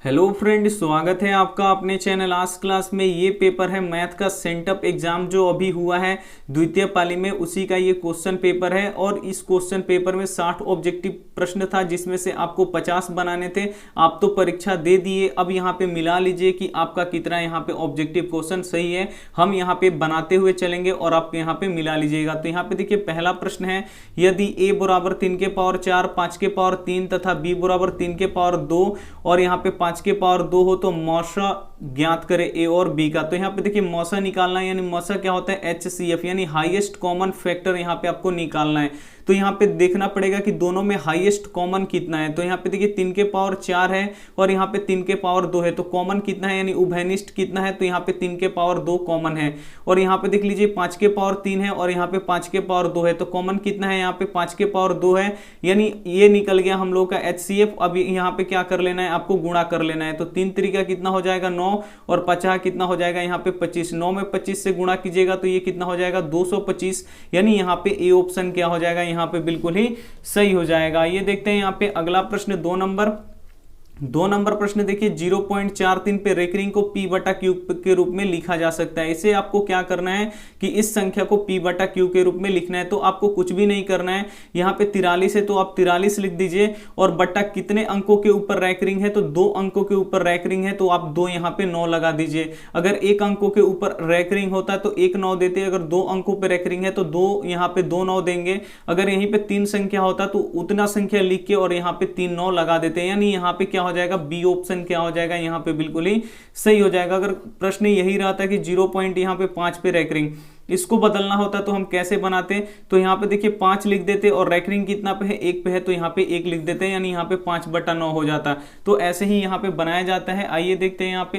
Hello friend, स्वागत है आपका अपने चैनल आज क्लास में। ये पेपर है मैथ का सेंटअप एग्जाम जो अभी हुआ है द्वितीय पाली में, उसी का ये क्वेश्चन पेपर है। और इस क्वेश्चन पेपर में 60 ऑब्जेक्टिव प्रश्न था जिसमें से आपको 50 बनाने थे। आप तो परीक्षा दे दिए, अब यहाँ पे मिला लीजिए कि आपका कितना यहाँ पे ऑब्जेक्टिव क्वेश्चन सही है। हम यहाँ पे बनाते हुए चलेंगे और आप यहाँ पे मिला लीजिएगा। तो यहाँ पे देखिए पहला प्रश्न है, यदि a बराबर 3 के पावर 4, 5 के पावर 3 तथा b बराबर 3 के पावर 2 और यहाँ पे 5 के पावर 2 हो तो मौसा ज्ञात करें ए और बी का। तो यहाँ पे देखिए मौसा निकालना है, यानी मौसा क्या होता है HCF, यानी हाईएस्ट कॉमन फैक्टर यहाँ पे आपको निकालना है। तो यहाँ पे देखना पड़ेगा कि दोनों में हाईएस्ट कॉमन कितना है। तो यहाँ पे देखिए 3 के पावर 4 है और यहाँ पे 3 के पावर 2 है, तो कॉमन कितना है, यानी उभयनिष्ठ कितना है। तो यहाँ पे 3 के पावर 2 कॉमन है। और यहाँ पे देख लीजिए 5 के पावर 3 है और यहाँ पे 5 के पावर 2 है, तो कॉमन कितना है, यहाँ पे 5 के पावर 2 है, यानी ये निकल गया हम लोग का HCF। अब यहाँ पे क्या कर लेना है, आपको गुणा कर लेना है। तो 3 तरीका कितना हो जाएगा 9 और 50 कितना हो जाएगा यहाँ पे 25। 9 में 25 से गुणा कीजिएगा तो ये कितना हो जाएगा 225, यानी यहाँ पे ए ऑप्शन क्या हो जाएगा, यहाँ पे बिल्कुल ही सही हो जाएगा। ये देखते हैं यहाँ पे अगला प्रश्न 2 नंबर प्रश्न देखिए 0.43 पे रेकरिंग को p बटा क्यू के रूप में लिखा जा सकता है। इसे आपको क्या करना है कि इस संख्या को p बटा क्यू के रूप में लिखना है। तो आपको कुछ भी नहीं करना है, यहाँ पे 43 है तो आप 43 लिख दीजिए और बटा कितने अंकों के ऊपर रैकरिंग है, तो 2 अंकों के ऊपर रैकरिंग है तो आप 2 यहाँ पे 9 लगा दीजिए। अगर 1 अंकों के ऊपर रैकरिंग होता है तो 1 9 देते, अगर 2 अंकों पे रैकरिंग है तो 2 यहाँ पे 2 9 देंगे। अगर यहीं पे 3 संख्या होता तो उतना संख्या लिख के और यहाँ पे 3 9 लगा देते हैं, यानी यहाँ पे क्या हो जाएगा बी ऑप्शन क्या हो जाएगा, यहाँ पे बिल्कुल ही सही हो जाएगा। अगर प्रश्न यही रहता कि 0 पॉइंट यहाँ पे 5 पे रैकरिंग, इसको बदलना होता तो हम कैसे बनाते, तो यहाँ पे देखिए 5 लिख देते और रैकरिंग कितना पे है 1 पे है, तो यहाँ पे 1 लिख देते हैं, यानी यहाँ पे 5 बटा 9 हो जाता। तो ऐसे ही यहाँ पे बनाया जाता है। आइए देखते हैं यहाँ पे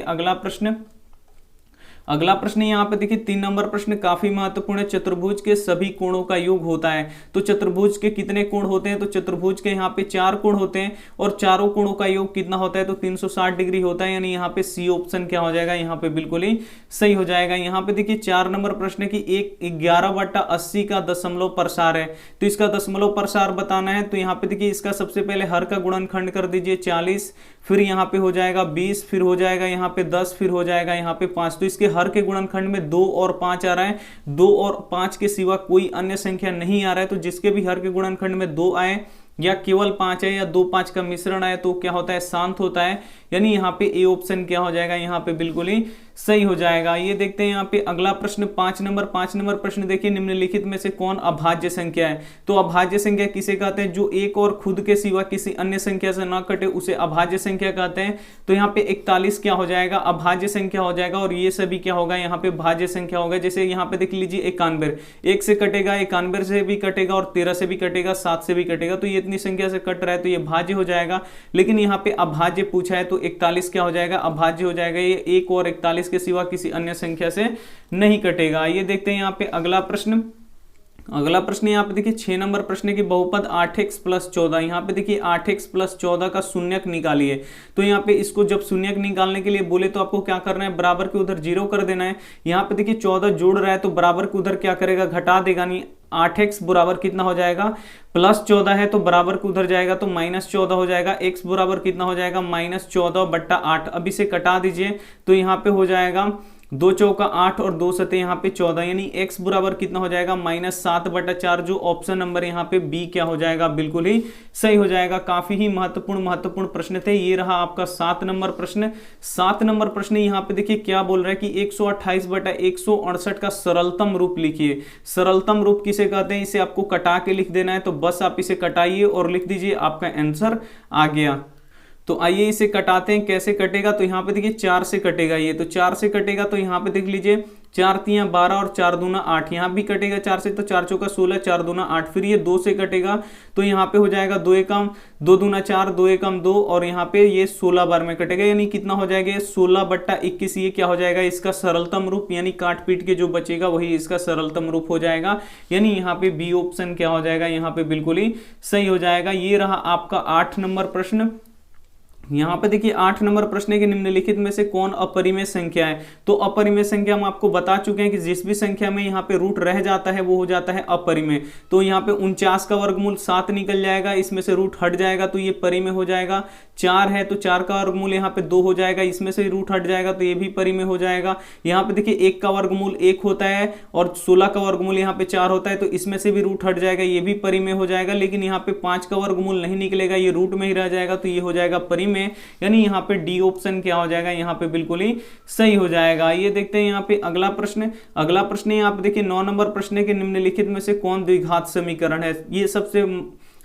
अगला प्रश्न यहाँ पे देखिए 3 नंबर प्रश्न काफी महत्वपूर्ण है। चतुर्भुज के सभी कोणों का योग होता है। तो चतुर्भुज के कितने कोण होते हैं, तो चतुर्भुज के यहाँ पे 4 कोण होते हैं और चारों कोणों का योग कितना होता है, तो 360 डिग्री होता है, यानी यहाँ पे सी ऑप्शन क्या हो जाएगा, यहाँ पे बिल्कुल ही सही हो जाएगा। यहाँ पे देखिए 4 नंबर प्रश्न की 11/80 का दशमलव प्रसार है। तो इसका दशमलव प्रसार बताना है। तो यहाँ पे देखिए इसका सबसे पहले हर का गुणनखंड कर दीजिए 40, फिर यहाँ पे हो जाएगा 20, फिर हो जाएगा यहाँ पे 10, फिर हो जाएगा यहाँ पे 5। तो इसके हर के गुणनखंड में 2 और 5 आ रहा है। 2 और 5 के सिवा कोई अन्य संख्या नहीं आ रहा है। तो जिसके भी हर के गुणनखंड में 2 आए या केवल 5 है या 2 5 का मिश्रण आए तो क्या होता है, शांत होता है, यानी यहाँ पे ए ऑप्शन क्या हो जाएगा, यहाँ पे बिल्कुल ही सही हो जाएगा। ये देखते हैं यहाँ पे अगला प्रश्न 5 नंबर प्रश्न देखिए निम्नलिखित में से कौन अभाज्य संख्या है। तो अभाज्य संख्या किसे कहते हैं, जो एक और खुद के सिवा किसी अन्य संख्या से ना कटे उसे अभाज्य संख्या कहते हैं। तो यहाँ पे 41 क्या हो जाएगा, अभाज्य संख्या हो जाएगा और ये सभी क्या होगा, यहाँ पे भाज्य संख्या होगा। जैसे यहाँ पे देख लीजिए 91, 1 से कटेगा, 91 से भी कटेगा और 13 से भी कटेगा, 7 से भी कटेगा, तो ये इतनी संख्या से कट रहा है तो ये भाज्य हो जाएगा। लेकिन यहाँ पे अभाज्य पूछा है तो 41 क्या हो जाएगा, अभाज्य हो जाएगा। ये 1 और 41 के सिवा किसी अन्य संख्या से नहीं कटेगा। ये देखते हैं यहाँ पे अगला प्रश्न यहाँ पे देखिए 6 नंबर प्रश्न की बहुपद 8x + 14। यहाँ पे देखिए 8x + 14 का शून्यक निकालिए। तो यहाँ पे इसको जब शून्यक निकालने के लिए बोले तो आपको क्या करना है, बराबर के उधर 0 कर देना है। यहाँ पे देखिए 14 जोड़ रहा है तो बराबर के उधर क्या करेगा, घटा देगा, नहीं 8x बराबर कितना हो जाएगा, +14 है तो बराबर के उधर जाएगा तो -14 हो जाएगा। x बराबर कितना हो जाएगा, -14/8। अब इसे कटा दीजिए तो यहाँ पे हो जाएगा 2 चौका 8 और 2 सते यहाँ पे 14, यानी x बराबर कितना हो जाएगा, -7/4। जो ऑप्शन नंबर यहाँ पे बी क्या हो जाएगा, बिल्कुल ही सही हो जाएगा। काफी ही महत्वपूर्ण प्रश्न थे। ये रहा आपका 7 नंबर प्रश्न। 7 नंबर प्रश्न यहाँ पे देखिए क्या बोल रहा है कि 128/168 का सरलतम रूप लिखिए। सरलतम रूप किसे कहते हैं, इसे आपको कटा के लिख देना है। तो बस आप इसे कटाइए और लिख दीजिए, आपका आंसर आ गया। तो आइए इसे कटाते हैं, कैसे कटेगा, तो यहाँ पे देखिए 4 से कटेगा ये, तो 4 से कटेगा तो यहाँ पे देख लीजिए 4 3 12 और 4 दूना 8, यहाँ भी कटेगा 4 से, तो 4 चौका 16, 4 दूना 8। फिर ये 2 से कटेगा तो यहाँ पे हो जाएगा 2 एकम 2 दूना 4, 2 एकम 2 और यहाँ पे ये 16 बार में कटेगा, यानी कितना हो जाएगा 16/21। ये क्या हो जाएगा, इसका सरलतम रूप, यानी काट पीट के जो बचेगा वही इसका सरलतम रूप हो जाएगा, यानी यहाँ पे बी ऑप्शन क्या हो जाएगा, यहाँ पे बिल्कुल ही सही हो जाएगा। ये रहा आपका 8 नंबर प्रश्न। यहाँ पे देखिए 8 नंबर प्रश्न है कि निम्नलिखित में से कौन अपरिमेय संख्या है। तो अपरिमेय संख्या हम आपको बता चुके हैं कि जिस भी संख्या में यहाँ पे रूट रह जाता है वो हो जाता है अपरिमेय। तो यहाँ पे 49 का वर्गमूल 7 निकल जाएगा, इसमें से रूट हट जाएगा तो ये परिमेय हो जाएगा। 4 है तो 4 का वर्गमूल यहाँ पे 2 हो जाएगा, इसमें से रूट हट जाएगा तो ये भी परिमेय हो जाएगा। यहाँ पे देखिए 1 का वर्गमूल 1 होता है और 16 का वर्गमूल यहाँ पे 4 होता है, तो इसमें से भी रूट हट जाएगा, ये भी परिमेय हो जाएगा। लेकिन यहाँ पे 5 का वर्गमूल नहीं निकलेगा, ये रूट में ही रह जाएगा, तो ये हो जाएगा परिमेय। यानी यहाँ पे डी ऑप्शन क्या हो जाएगा, यहाँ पे बिल्कुल ही सही हो जाएगा। ये देखते हैं यहाँ पे अगला प्रश्न। अगला प्रश्न यहाँ पे देखिए 9 नंबर प्रश्न है कि निम्नलिखित में से कौन द्विघात समीकरण है। ये सबसे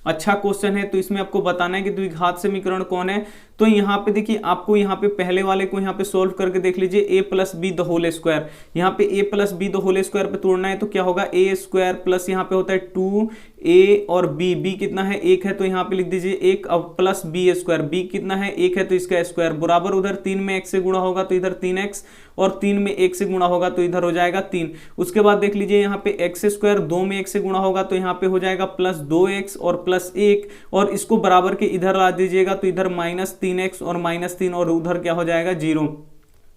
अच्छा क्वेश्चन है, तो इसमें आपको बताना है कि द्विघात समीकरण कौन है। तो यहाँ पे देखिए आपको यहाँ पे पहले वाले को यहाँ पे सोल्व करके देख लीजिए, A plus B the whole square. यहाँ पे A plus B the whole square पे तोड़ना है तो क्या होगा, ए स्क्वायर प्लस यहाँ पे होता है 2a और b कितना है 1 है, तो यहाँ पे लिख दीजिए 1 अब प्लस बी स्क्वायर, b कितना है 1 है तो इसका स्क्वायर बराबर उधर 3 में 1 से गुणा होगा तो इधर 3x और 3 में 1 से गुणा होगा तो इधर हो जाएगा 3। उसके बाद देख लीजिए यहाँ पे एक्स स्क्वायर 2 में 1 से गुणा होगा तो यहाँ पे हो जाएगा प्लस 2x और प्लस 1 और इसको बराबर के इधर ला दीजिएगा तो इधर माइनस 3x और माइनस 3 और उधर क्या हो जाएगा 0।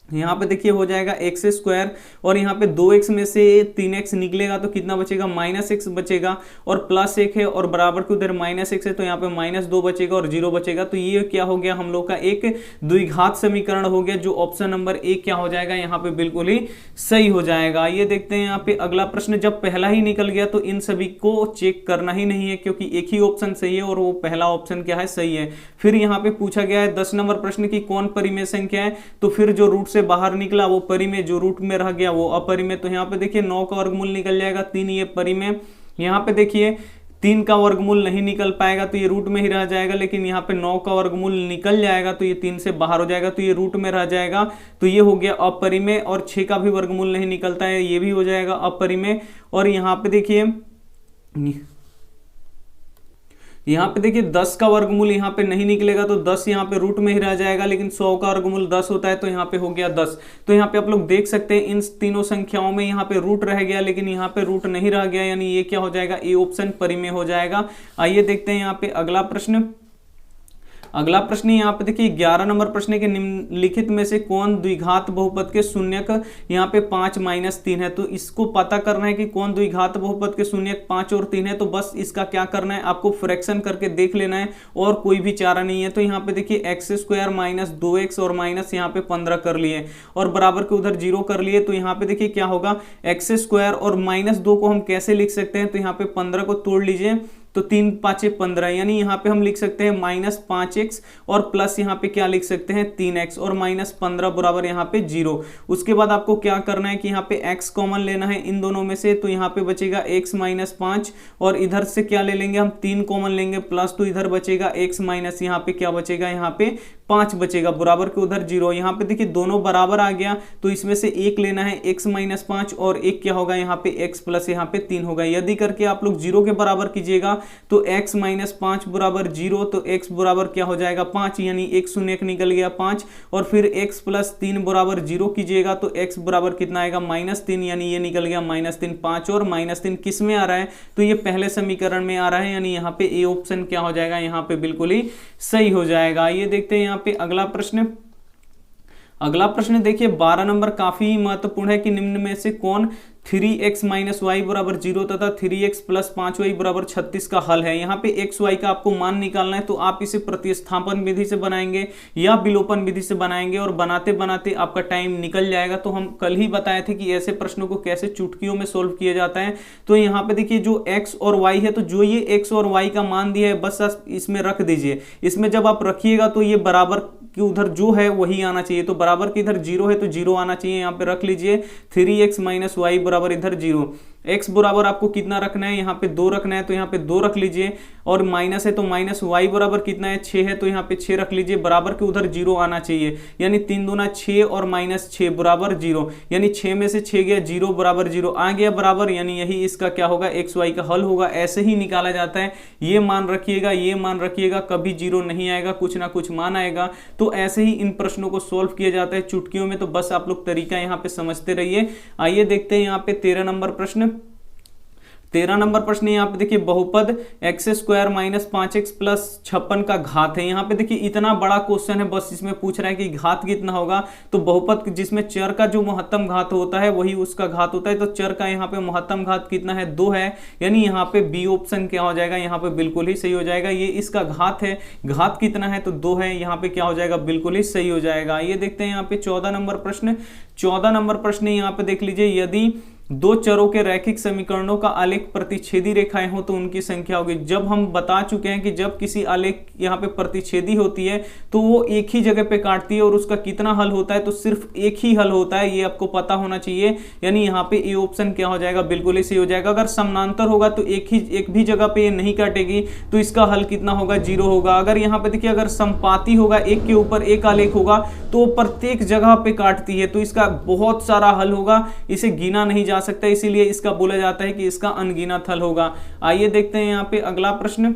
यहाँ पे देखिए हो जाएगा एक्स स्क्वायर और यहाँ पे 2x में से 3x निकलेगा तो कितना बचेगा, माइनस x बचेगा और प्लस 1 है और बराबर के उधर माइनस x है तो यहाँ पे माइनस 2 बचेगा और 0 बचेगा। तो ये क्या हो गया हम लोग का एक द्विघात समीकरण हो गया, जो ऑप्शन नंबर ए क्या हो जाएगा यहाँ पे बिल्कुल ही सही हो जाएगा। ये देखते हैं यहाँ पे अगला प्रश्न। जब पहला ही निकल गया तो इन सभी को चेक करना ही नहीं है, क्योंकि एक ही ऑप्शन सही है और वो पहला ऑप्शन क्या है, सही है। फिर यहाँ पे पूछा गया है 10 नंबर प्रश्न की कौन परिमेय संख्या है, तो फिर जो रूट से बाहर निकला वो परिमेय, जो रूट में रह गया वो अपरिमेय। तो यहाँ पे देखिए 9 का वर्गमूल निकल जाएगा 3, ये परिमेय। यहाँ पे देखिए 3 का वर्गमूल नहीं निकल पाएगा तो ये रूट में ही रह जाएगा, लेकिन यहाँ पे 9 का वर्गमूल निकल जाएगा तो ये 3 से बाहर हो जाएगा तो ये रूट में रह जाएगा, तो ये हो गया अपरिमेय। और 6 का भी वर्गमूल नहीं निकलता है, ये भी हो जाएगा अपरिमेय। और यहाँ पे देखिए 10 का वर्गमूल यहाँ पे नहीं निकलेगा तो 10 यहाँ पे रूट में ही रह जाएगा, लेकिन 100 का वर्गमूल 10 होता है तो यहाँ पे हो गया 10। तो यहाँ पे आप लोग देख सकते हैं इन तीनों संख्याओं में यहाँ पे रूट रह गया, लेकिन यहाँ पे रूट नहीं रह गया, यानी ये क्या हो जाएगा, ए ऑप्शन परिमेय हो जाएगा। आइए देखते हैं यहाँ पे अगला प्रश्न। अगला प्रश्न यहाँ पे देखिए 11 नंबर प्रश्न के निम्नलिखित में से कौन द्विघात बहुपद के शून्यक, यहाँ पे 5 माइनस 3 है, तो इसको पता करना है कि कौन द्विघात बहुपद के शून्यक 5 और 3 है। तो बस इसका क्या करना है, आपको फ्रैक्शन करके देख लेना है और कोई भी चारा नहीं है। तो यहाँ पे देखिए एक्स स्क्वायर माइनस 2x और माइनस यहाँ पे 15 कर लिए और बराबर के उधर 0 कर लिए। तो यहाँ पे देखिए क्या होगा, एक्स स्क्वायर और माइनस 2 को हम कैसे लिख सकते हैं, तो यहाँ पे 15 को तोड़ लीजिए तो 3 5 15, यानी यहाँ पे हम लिख सकते हैं माइनस 5x और प्लस यहाँ पे क्या लिख सकते हैं 3x और माइनस 15 बराबर यहाँ पे 0। उसके बाद आपको क्या करना है कि यहाँ पे x कॉमन लेना है इन दोनों में से, तो यहाँ पे बचेगा x माइनस 5 और इधर से क्या ले लेंगे हम 3 कॉमन लेंगे प्लस, तो इधर बचेगा x माइनस यहाँ पे क्या बचेगा, यहाँ पे 5 बचेगा बराबर के उधर 0। यहाँ पे देखिए दोनों बराबर आ गया तो इसमें से एक लेना है x माइनस 5 और एक क्या होगा यहाँ पे x प्लस यहाँ पे 3 होगा। यदि करके आप लोग 0 के बराबर कीजिएगा तो x माइनस 5 बराबर 0, तो x बराबर क्या हो जाएगा 5, यानी एक शून्य निकल गया 5। और फिर x प्लस 3 बराबर 0 कीजिएगा तो x बराबर कितना आएगा -3, यानी ये निकल गया -3। 5 और -3 किस में आ रहा है, तो ये पहले समीकरण में आ रहा है, यानी यहाँ पे ए ऑप्शन क्या हो जाएगा, यहाँ पे बिल्कुल ही सही हो जाएगा। ये देखते हैं यहाँ पे अगला प्रश्न। अगला प्रश्न देखिए 12 नंबर काफी महत्वपूर्ण है कि निम्न में से कौन 3x माइनस वाई बराबर 0 तथा 3x प्लस 5y बराबर 36 का हल है। यहाँ पे x y का आपको मान निकालना है, तो आप इसे प्रतिस्थापन विधि से बनाएंगे या विलोपन विधि से बनाएंगे और बनाते बनाते आपका टाइम निकल जाएगा। तो हम कल ही बताए थे कि ऐसे प्रश्नों को कैसे चुटकियों में सोल्व किया जाता है। तो यहाँ पे देखिए जो x और y है, तो जो ये x और y का मान दिया है बस इसमें रख दीजिए। इसमें जब आप रखिएगा तो ये बराबर कि उधर जो है वही आना चाहिए, तो बराबर के इधर 0 है तो 0 आना चाहिए, यहाँ पे रख लीजिए 3x माइनस वाई बराबर इधर 0। x बराबर आपको कितना रखना है, यहाँ पे 2 रखना है, तो यहाँ पे 2 रख लीजिए। और माइनस है तो माइनस y बराबर कितना है 6 है, तो यहाँ पे 6 रख लीजिए, बराबर के उधर 0 आना चाहिए, यानी 3 दूना 6 और माइनस 6 बराबर 0, यानी 6 में से 6 गया 0 बराबर 0 आ गया बराबर, यानी यही इसका क्या होगा x y का हल होगा। ऐसे ही निकाला जाता है, ये मान रखिएगा, ये मान रखिएगा, कभी 0 नहीं आएगा, कुछ ना कुछ मान आएगा। तो ऐसे ही इन प्रश्नों को सोल्व किया जाता है चुटकियों में, तो बस आप लोग तरीका यहाँ पे समझते रहिए। आइए देखते हैं यहाँ पे 13 नंबर प्रश्न। 13 नंबर प्रश्न यहाँ पे देखिए बहुपद x² - 5x + 56 का घात है। यहाँ पे देखिए इतना बड़ा क्वेश्चन है, बस इसमें पूछ रहा है कि घात कितना होगा। तो बहुपद जिसमें चर का जो महत्तम घात होता है वही उसका घात होता है, तो चर का यहाँ पे महत्तम घात कितना है 2 है, यानी यहाँ पे बी ऑप्शन क्या हो जाएगा, यहाँ पे बिल्कुल ही सही हो जाएगा। ये इसका घात है, घात कितना है तो 2 है, यहाँ पे क्या हो जाएगा बिल्कुल ही सही हो जाएगा। ये देखते हैं यहाँ पे 14 नंबर प्रश्न। 14 नंबर प्रश्न यहाँ पे देख लीजिए, यदि दो चरों के रैखिक समीकरणों का आलेख प्रतिच्छेदी रेखाएं हो तो उनकी संख्या होगी। जब हम बता चुके हैं कि जब किसी आलेख यहाँ पे प्रतिच्छेदी होती है तो वो एक ही जगह पे काटती है और उसका कितना हल होता है, तो सिर्फ एक ही हल होता है, ये आपको पता होना चाहिए। यानी यहाँ पे ए ऑप्शन क्या हो जाएगा, बिल्कुल ही सही हो जाएगा। अगर समानांतर होगा तो एक भी जगह पे ये नहीं काटेगी, तो इसका हल कितना होगा, 0 होगा। अगर यहाँ पे देखिए अगर समपाती होगा, एक के ऊपर एक आलेख होगा तो प्रत्येक जगह पे काटती है, तो इसका बहुत सारा हल होगा, इसे गिना नहीं जा सकता, इसीलिए इसका बोला जाता है कि इसका अनगिनत हल होगा। आइए देखते हैं यहाँ पे अगला प्रश्न।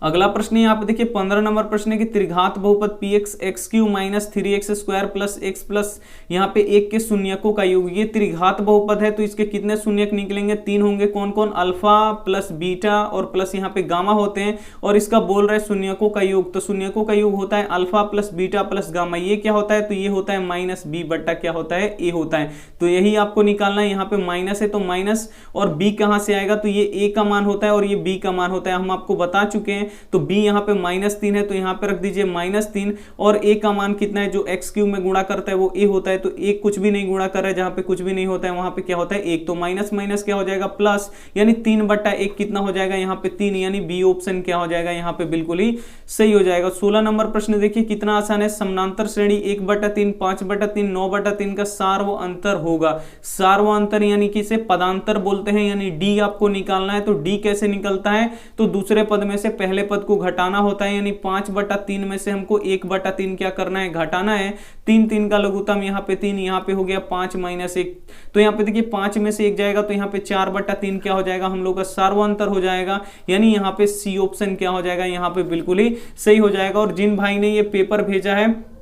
अगला प्रश्न यहाँ पे देखिए 15 नंबर प्रश्न है कि त्रिघात बहुपद px x³ - 3x² + x plus यहाँ पे 1 के शून्यकों का योग। ये त्रिघात बहुपद है तो इसके कितने शून्यक निकलेंगे, 3 होंगे। कौन कौन, अल्फा प्लस बीटा और प्लस यहाँ पे गामा होते हैं, और इसका बोल रहे शून्यकों का योग, तो शून्यकों का योग होता है alpha plus beta plus gamma. ये क्या होता है, तो ये होता है -b बट्टा क्या होता है, a होता है। तो यही आपको निकालना है। यहाँ पे माइनस है तो माइनस, और b कहाँ से आएगा, तो ये a का मान होता है और ये b का मान होता है, हम आपको बता चुके हैं। तो b यहाँ पे -3 है तो यहाँ पे रख दीजिए -3, और a का मान कितना है, जो x³ में गुणा करता है वो a होता है, तो a कुछ भी नहीं गुणा कर रहा है, जहां पे कुछ भी नहीं होता है वहां पे क्या होता है 1, तो माइनस माइनस क्या हो जाएगा प्लस, यानी 3/1 कितना हो जाएगा यहाँ पे 3, यानी बी ऑप्शन क्या हो जाएगा यहाँ पे बिल्कुल ही सही हो जाएगा। 16 नंबर प्रश्न देखिए कितना आसान है। समानांतर श्रेणी 1/3, 5/3, 9/3 का सार्व अंतर होगा। सार्व अंतर यानी कि इसे पदांतर बोलते हैं, यानी d आपको निकालना है। तो d कैसे निकलता है, तो दूसरे पद में से पहले पद को घटाना होता है, यानी 5/3 में से हमको 1/3 क्या करना है, घटाना है। 3 का लघुत्तम यहाँ पे 3, यहाँ पे हो गया 5 - 1, तो यहाँ पे देखिए 5 में से 1 जाएगा तो यहाँ पे 4/3 क्या हो जाएगा, हम लोग का सार्वअंतर हो जाएगा, यानी यहाँ पे सी ऑप्शन क्या हो जाएगा, यहाँ पे बिल्कुल ही सही हो जाएगा। और जिन भाई ने ये पेपर भेजा है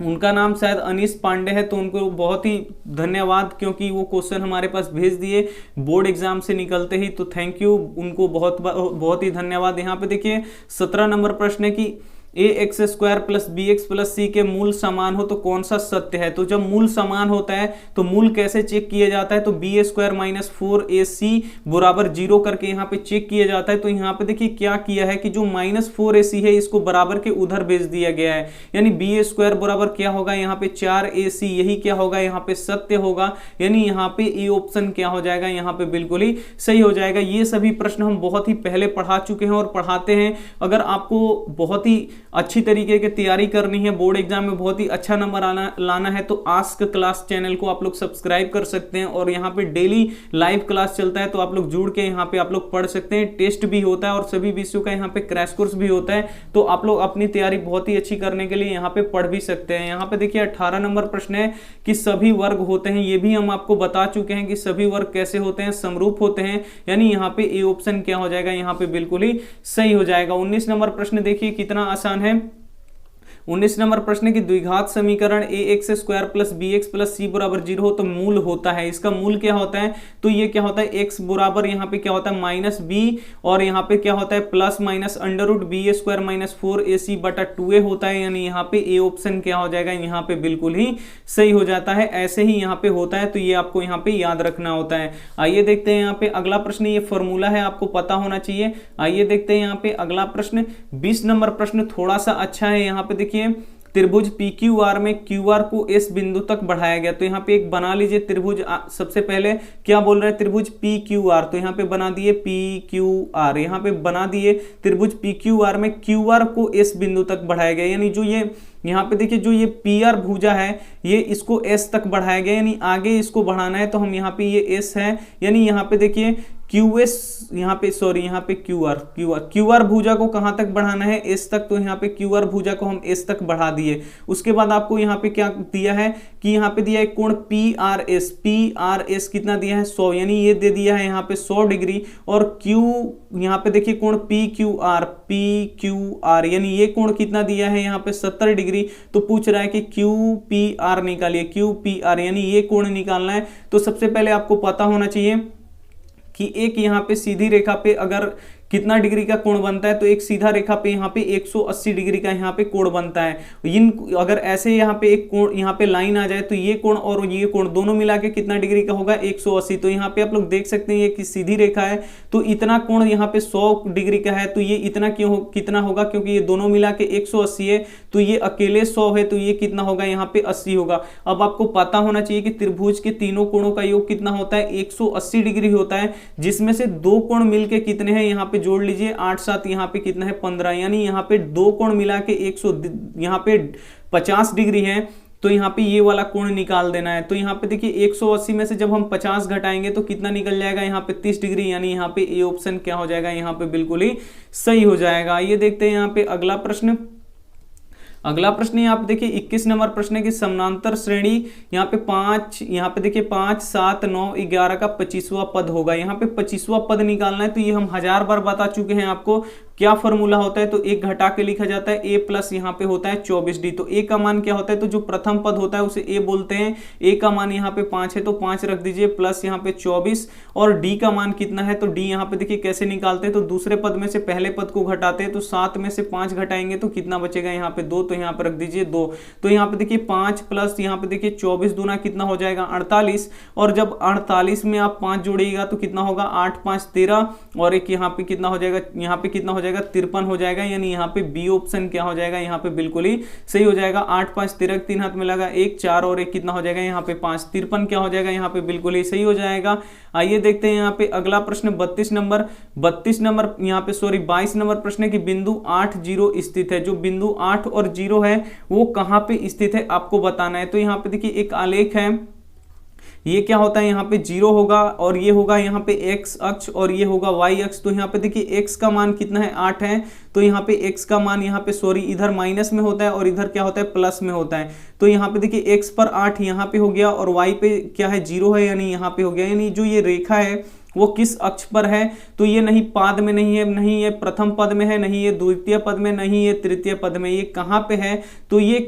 उनका नाम शायद अनीश पांडे है, तो उनको बहुत ही धन्यवाद, क्योंकि वो क्वेश्चन हमारे पास भेज दिए बोर्ड एग्जाम से निकलते ही, तो थैंक यू, उनको बहुत ही धन्यवाद। यहाँ पे देखिए 17 नंबर प्रश्न है कि ax² + bx + c के मूल समान हो तो कौन सा सत्य है। तो जब मूल समान होता है तो मूल कैसे चेक किया जाता है, तो ba² - 4ac बराबर 0 करके यहाँ पे चेक किया जाता है। तो यहाँ पे देखिए क्या किया है कि जो -4ac है इसको बराबर के उधर भेज दिया गया है, यानी ba² बराबर क्या होगा यहाँ पे 4ac, यही क्या होगा यहाँ पे सत्य होगा, यानी यहाँ पे ए ऑप्शन क्या हो जाएगा, यहाँ पे बिल्कुल ही सही हो जाएगा। ये सभी प्रश्न हम बहुत ही पहले पढ़ा चुके हैं और पढ़ाते हैं। अगर आपको बहुत ही अच्छी तरीके की तैयारी करनी है, बोर्ड एग्जाम में बहुत ही अच्छा नंबर लाना है, तो आस्क क्लास चैनल को आप लोग सब्सक्राइब कर सकते हैं, और यहाँ पे डेली लाइव क्लास चलता है, तो आप लोग जुड़ के यहाँ पे आप लोग पढ़ सकते हैं। टेस्ट भी होता है और सभी विषयों का यहाँ पे क्रैश कोर्स भी होता है, तो आप लोग अपनी तैयारी बहुत ही अच्छी करने के लिए यहाँ पे पढ़ भी सकते हैं। यहाँ पे देखिए 18 नंबर प्रश्न है कि सभी वर्ग होते हैं, ये भी हम आपको बता चुके हैं कि सभी वर्ग कैसे होते हैं, समरूप होते हैं, यानी यहाँ पे ए ऑप्शन क्या हो जाएगा, यहाँ पे बिल्कुल ही सही हो जाएगा। 19 नंबर प्रश्न देखिए कितना आसान है। 19 नंबर प्रश्न की द्विघात समीकरण ax² + bx + c बराबर 0 हो तो मूल होता है। इसका मूल क्या होता है, तो ये क्या होता है x बराबर यहाँ पे क्या होता है -b, और यहाँ पे क्या होता है प्लस माइनस √ba² - 4ac/2a होता है, यानी यहाँ पे ए ऑप्शन क्या हो जाएगा, यहाँ पे बिल्कुल ही सही हो जाता है। ऐसे ही यहाँ पे होता है, तो ये आपको यहाँ पे याद रखना होता है। आइए देखते हैं यहाँ पे अगला प्रश्न, ये फॉर्मूला है, आपको पता होना चाहिए। आइए देखते हैं यहाँ पे अगला प्रश्न। 20 नंबर प्रश्न थोड़ा सा अच्छा है। यहाँ पे देखिए त्रिभुज PQR में QR को S बिंदु तक बढ़ाया गया, तो यहाँ पे एक बना लीजिए त्रिभुज। सबसे पहले क्या बोल रहे हैं, त्रिभुज PQR, तो यहाँ पे बना दिए PQR, यहाँ पे बना दिए त्रिभुज PQR में QR को S बिंदु तक बढ़ाया गया, यानी जो ये यहाँ पे देखिए जो ये PR भुजा है ये इसको S तक बढ़ाया गया, यानी आगे इसको बढ़ाना है, तो हम यहाँ पे ये S है, यानी यहाँ पे देखिए QS, यहाँ पे सॉरी यहाँ पे QR भुजा को कहाँ तक बढ़ाना है, S तक, तो यहाँ पे QR भुजा को हम S तक बढ़ा दिए। उसके बाद आपको यहाँ पे क्या दिया है कि यहाँ पे दिया है कोण PRS कितना दिया है 100, यानी ये दे दिया है यहाँ पे 100 डिग्री, और Q यहाँ पे देखिए कोण PQR यानी ये कोण कितना दिया है यहाँ पे 70 डिग्री, तो पूछ रहा है कि QPR निकालिए, QPR यानी ये कोण निकालना है। तो सबसे पहले आपको पता होना चाहिए कि एक यहाँ पे सीधी रेखा पे अगर कितना डिग्री का कोण बनता है, तो एक सीधा रेखा पे यहाँ पे 180 डिग्री का यहाँ पे कोण बनता है। इन अगर ऐसे यहाँ पे एक कोण यहाँ पे लाइन आ जाए तो ये कोण और ये कोण दोनों मिला के कितना डिग्री का होगा 180। तो यहाँ पे आप लोग देख सकते हैं ये कि सीधी रेखा है तो इतना कोण यहाँ पे 100 डिग्री का है, तो ये इतना क्यों कितना होगा, क्योंकि ये दोनों मिला के 180 है, तो ये अकेले 100 है, तो ये कितना होगा यहाँ पे 80 होगा। अब आपको पता होना चाहिए कि त्रिभुज के तीनों कोणों का योग कितना होता है, 180 डिग्री होता है, जिसमें से दो कोण मिलके कितने हैं यहाँ पे जोड़ लीजिए 8 7, यहाँ पे कितना है 15, यानी यहाँ पे दो कोण मिला के 100 यहाँ पे 50 डिग्री है, तो यहाँ पे ये वाला कोण निकाल देना है। तो यहाँ पे देखिए 180 में से जब हम 50 घटाएंगे तो कितना निकल जाएगा यहाँ पे 30 डिग्री, यानी यहाँ पे ए ऑप्शन क्या हो जाएगा, यहाँ पे बिल्कुल ही सही हो जाएगा। ये देखते हैं यहाँ पे अगला प्रश्न। अगला प्रश्न यहाँ पे देखिए 21 नंबर प्रश्न है कि समानांतर श्रेणी यहाँ पे 5, यहाँ पे देखिए 5 7 9 11 का 25वां पद होगा। यहाँ पे 25वां पद निकालना है, तो ये हम 1000 बार बता चुके हैं आपको क्या फॉर्मूला होता है। तो एक घटा के लिखा जाता है a प्लस यहाँ पे होता है 24d। तो a का मान क्या होता है, तो जो प्रथम पद होता है उसे a बोलते हैं। a का मान यहाँ पे 5 है तो 5 रख दीजिए, प्लस यहाँ पे 24, और d का मान कितना है, तो d यहाँ पे देखिए कैसे निकालते हैं, तो दूसरे पद में से पहले पद को घटाते हैं, तो 7 में से 5 घटाएंगे तो कितना बचेगा यहाँ पे 2, तो यहाँ पे रख दीजिए 2। तो यहाँ पे देखिए 5 प्लस यहाँ पे देखिए 24 दूना कितना हो जाएगा 48, और जब 48 में आप 5 जोड़िएगा तो कितना होगा 8 5 13, और एक यहाँ पे कितना हो जाएगा, यहाँ पे कितना हो जाएगा 53 हो जाएगा, यानी यहाँ पे बी ऑप्शन क्या हो जाएगा, यहाँ पे बिल्कुल ही सही हो जाएगा। 8 5 13, 3 हाथ में लगा 1 4 और 1 कितना हो जाएगा यहाँ पे 5, 53 क्या हो जाएगा यहाँ पे बिल्कुल ही सही हो जाएगा। आइए देखते हैं यहाँ पे अगला प्रश्न 32 नंबर यहाँ पे 22 नंबर प्रश्न है कि बिंदु 8 0 स्थित है। जो बिंदु 8 और 0 है वो कहाँ पे स्थित है आपको बताना है। तो यहाँ पे देखिए एक आलेख है, ये क्या होता है यहाँ पे 0 होगा, और ये होगा यहाँ पे x अक्ष और ये होगा y अक्ष। तो यहाँ पे देखिए x का मान कितना है 8 है, तो यहाँ पे x का मान यहाँ पे इधर माइनस में होता है और इधर क्या होता है प्लस में होता है। तो यहाँ पे देखिए x पर 8 यहाँ पे हो गया और y पे क्या है 0 है, यानी यहाँ पे हो गया। यानी जो ये रेखा है वो किस अक्ष पर है, तो ये नहीं पाद में नहीं है, नहीं ये प्रथम पद में है, नहीं ये द्वितीय पद में, नहीं ये तृतीय पद में, ये कहाँ पे है, तो ये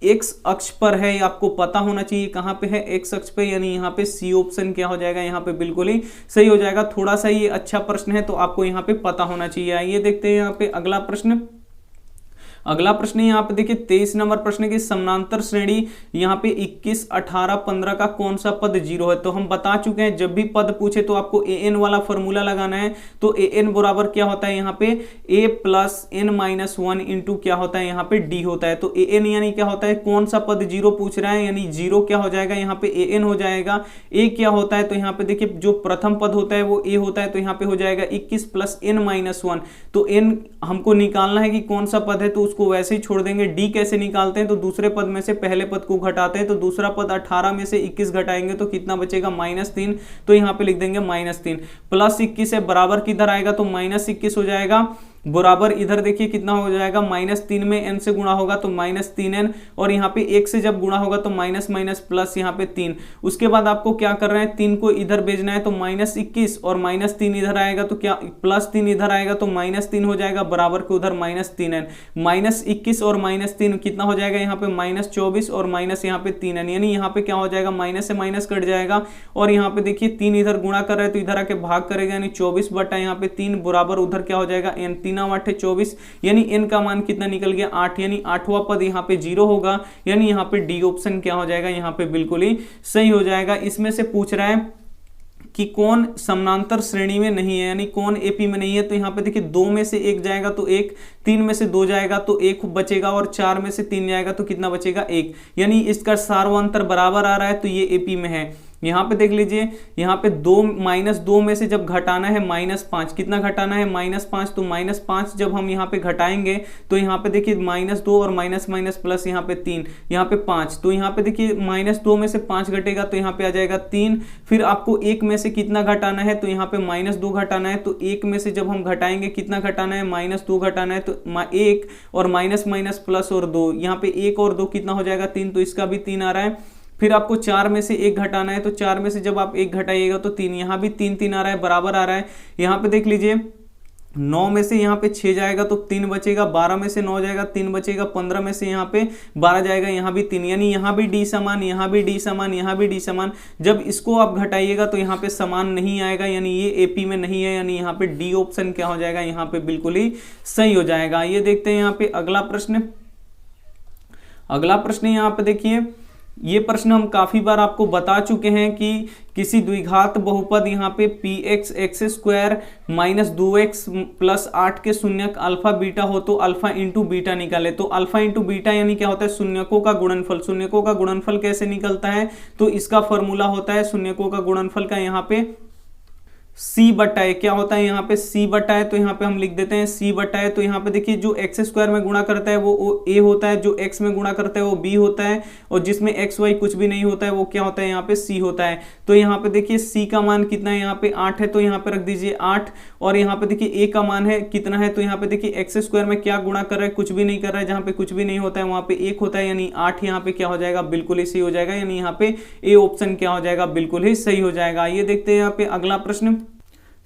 एक्स अक्ष पर है। आपको पता होना चाहिए कहाँ पे है, एक्स अक्ष पे, यानी यहाँ पे सी ऑप्शन क्या हो जाएगा यहाँ पे बिल्कुल ही सही हो जाएगा। थोड़ा सा ये अच्छा प्रश्न है तो आपको यहाँ पे पता होना चाहिए। आइए देखते हैं यहाँ पे अगला प्रश्न। अगला प्रश्न यहाँ पे देखिए 23 नंबर प्रश्न की समानांतर श्रेणी यहाँ पे 21 18 15 का कौन सा पद 0 है। तो हम बता चुके हैं जब भी पद पूछे तो आपको an वाला फॉर्मूला लगाना है। तो an बराबर क्या होता है यहाँ पे a plus n minus 1 into क्या होता है यहाँ पे d होता है। तो an यानी क्या होता है, कौन सा पद 0 पूछ रहा है, यानी 0 क्या हो जाएगा यहाँ पे an हो जाएगा। a क्या होता है, तो यहाँ पे देखिए जो प्रथम पद होता है वो a होता है, तो यहाँ पे हो जाएगा 21 प्लस n माइनस 1। तो n हमको निकालना है कि कौन सा पद है, तो उसको वैसे ही छोड़ देंगे। डी कैसे निकालते हैं, तो दूसरे पद में से पहले पद को घटाते हैं, तो दूसरा पद 18 में से 21 घटाएंगे तो कितना बचेगा -3। तो यहाँ पे लिख देंगे -3, प्लस 21 है बराबर किधर आएगा, तो -21 हो जाएगा। बराबर इधर देखिए कितना हो जाएगा, -3 में n से गुणा होगा तो -3n, और यहाँ पे 1 से जब गुणा होगा तो माइनस माइनस प्लस यहाँ पे 3। उसके बाद आपको क्या कर रहे हैं, 3 को इधर भेजना है, तो -21 और -3 इधर आएगा तो क्या +3 इधर आएगा तो -3 हो जाएगा, बराबर के उधर -3n। -21 और -3 कितना हो जाएगा यहाँ पे -24 और माइनस यहाँ पे 3n, यानी यहाँ पे क्या हो जाएगा माइनस से माइनस कट जाएगा। और यहाँ पे देखिए 3 इधर गुणा कर रहे हैं तो इधर आके भाग करेगा, यानी 24 बटा यहाँ पे 3 बराबर उधर क्या हो जाएगा n, 3 8 है 24, यानी n का मान कितना निकल गया 8, यानी 8वां पद यहाँ पे 0 होगा, यानी यहाँ पे डी ऑप्शन क्या हो जाएगा यहाँ पे बिल्कुल ही सही हो जाएगा। इसमें से पूछ रहा है कि कौन समानांतर श्रेणी में नहीं है, यानी कौन एपी में नहीं है। तो यहाँ पे देखिए 2 में से 1 जाएगा तो 1, 3 में से 2 जाएगा तो 1 बचेगा, और 4 में से 3 जाएगा तो कितना बचेगा 1, यानी इसका सार्वंतर बराबर आ रहा है, तो ये एपी में है। यहाँ पे देख लीजिए, यहाँ पे 2 में से जब घटाना है -5, कितना घटाना है -5, तो -5 जब हम यहाँ पे घटाएंगे तो यहाँ पे देखिए -2 और माइनस माइनस प्लस यहाँ पे 3, यहाँ पे 5, तो यहाँ पे देखिए -2 में से 5 घटेगा तो यहाँ पे आ जाएगा 3। फिर आपको 1 में से कितना घटाना है, तो यहाँ पे -2 घटाना है, तो 1 में से जब हम घटाएंगे कितना घटाना है, -2 घटाना है, तो 1 और माइनस माइनस प्लस और 2, यहाँ पे 1 और 2 कितना हो जाएगा 3, तो इसका भी 3 आ रहा है। फिर आपको 4 में से 1 घटाना है, तो 4 में से जब आप 1 घटाइएगा तो 3, यहाँ भी 3 3 आ रहा है, बराबर आ रहा है। यहाँ पे देख लीजिए 9 में से यहाँ पे 6 जाएगा तो 3 बचेगा, 12 में से 9 जाएगा 3 बचेगा, 15 में से यहाँ पे 12 जाएगा, यहाँ भी 3, यानी यहाँ भी डी समान, यहाँ भी डी समान, यहाँ भी डी समान। जब इसको आप घटाइएगा तो यहाँ पे समान नहीं आएगा, यानी ये एपी में नहीं है, यानी यहाँ पे डी ऑप्शन क्या हो जाएगा, यहाँ पे बिल्कुल ही सही हो जाएगा। ये देखते हैं यहाँ पे अगला प्रश्न। अगला प्रश्न यहाँ पे देखिए, ये प्रश्न हम काफी बार आपको बता चुके हैं कि किसी द्विघात बहुपद यहाँ पे P x x square minus 2x plus 8 के शून्यक अल्फा बीटा हो तो अल्फा इंटू बीटा निकाले। तो अल्फा इंटू बीटा यानी क्या होता है, शून्यकों का गुणनफल। शून्यकों का गुणनफल कैसे निकलता है, तो इसका फॉर्मूला होता है शून्यकों का गुणनफल का यहाँ पे सी बटा ए। क्या होता है यहाँ पे सी बटा ए, तो यहाँ पे हम लिख देते हैं सी बटा ए। तो यहाँ पे देखिए जो एक्स स्क्वायर में गुणा करता है वो ए होता है, जो एक्स में गुणा करता है वो बी होता है, और जिसमें एक्स वाई कुछ भी नहीं होता है वो क्या होता है, यहाँ पे सी होता है। तो यहाँ पे देखिए सी का मान कितना है, यहाँ पे 8 है, तो यहाँ पे रख दीजिए 8। और यहाँ पे देखिए ए का मान है कितना है, तो यहाँ पे देखिए एक्स स्क्वायर में क्या गुणा कर रहा है, कुछ भी नहीं कर रहा है, जहाँ पे कुछ भी नहीं होता है वहां पे 1 होता है, यानी 8 यहाँ पे क्या हो जाएगा, बिल्कुल ही सही हो जाएगा, यानी यहाँ पे ए ऑप्शन क्या हो जाएगा, बिल्कुल ही सही हो जाएगा। ये देखते हैं यहाँ पे अगला प्रश्न।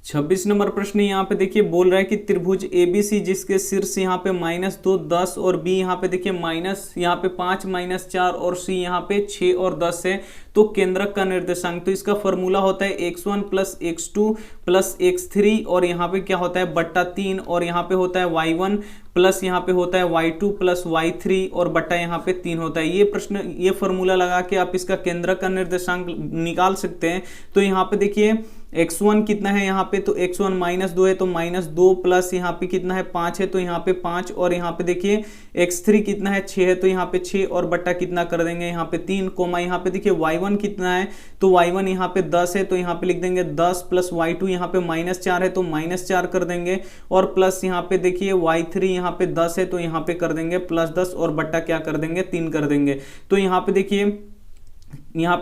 26 नंबर प्रश्न यहाँ पे देखिए बोल रहा है कि त्रिभुज एबीसी जिसके शीर्ष यहाँ पे -2 10 और बी यहाँ पे देखिए माइनस यहाँ पे 5 -4 और सी यहाँ पे 6 और 10 है, तो केंद्रक का निर्देशांक। तो इसका फॉर्मूला होता है x1 plus x2 plus x3 और यहाँ पे क्या होता है बट्टा 3, और यहाँ पे होता है y1 प्लस यहाँ पे होता है y2 प्लस y3 और बट्टा यहाँ पे 3 होता है। ये प्रश्न ये फॉर्मूला लगा के आप इसका केंद्रक का निर्देशांक निकाल सकते हैं। तो यहाँ पे देखिए x1 कितना है यहाँ पे, तो x1 -2 है, तो -2 प्लस यहाँ पे कितना है 5 है, तो यहाँ पे 5, और यहाँ पे देखिए x3 कितना है 6 है, तो यहाँ पे 6 और बट्टा कितना कर देंगे यहाँ पे 3, कोमा यहाँ पे देखिए y1 कितना है, तो y1 यहाँ पे 10 है, तो यहाँ पे लिख देंगे 10 प्लस y2 यहाँ पे -4 है, तो -4 कर देंगे, और प्लस यहाँ पे देखिए y3 यहाँ पे 10 है, तो यहाँ पे कर देंगे +10 और बट्टा क्या कर देंगे 3 कर देंगे। तो यहाँ पे देखिए यहाँ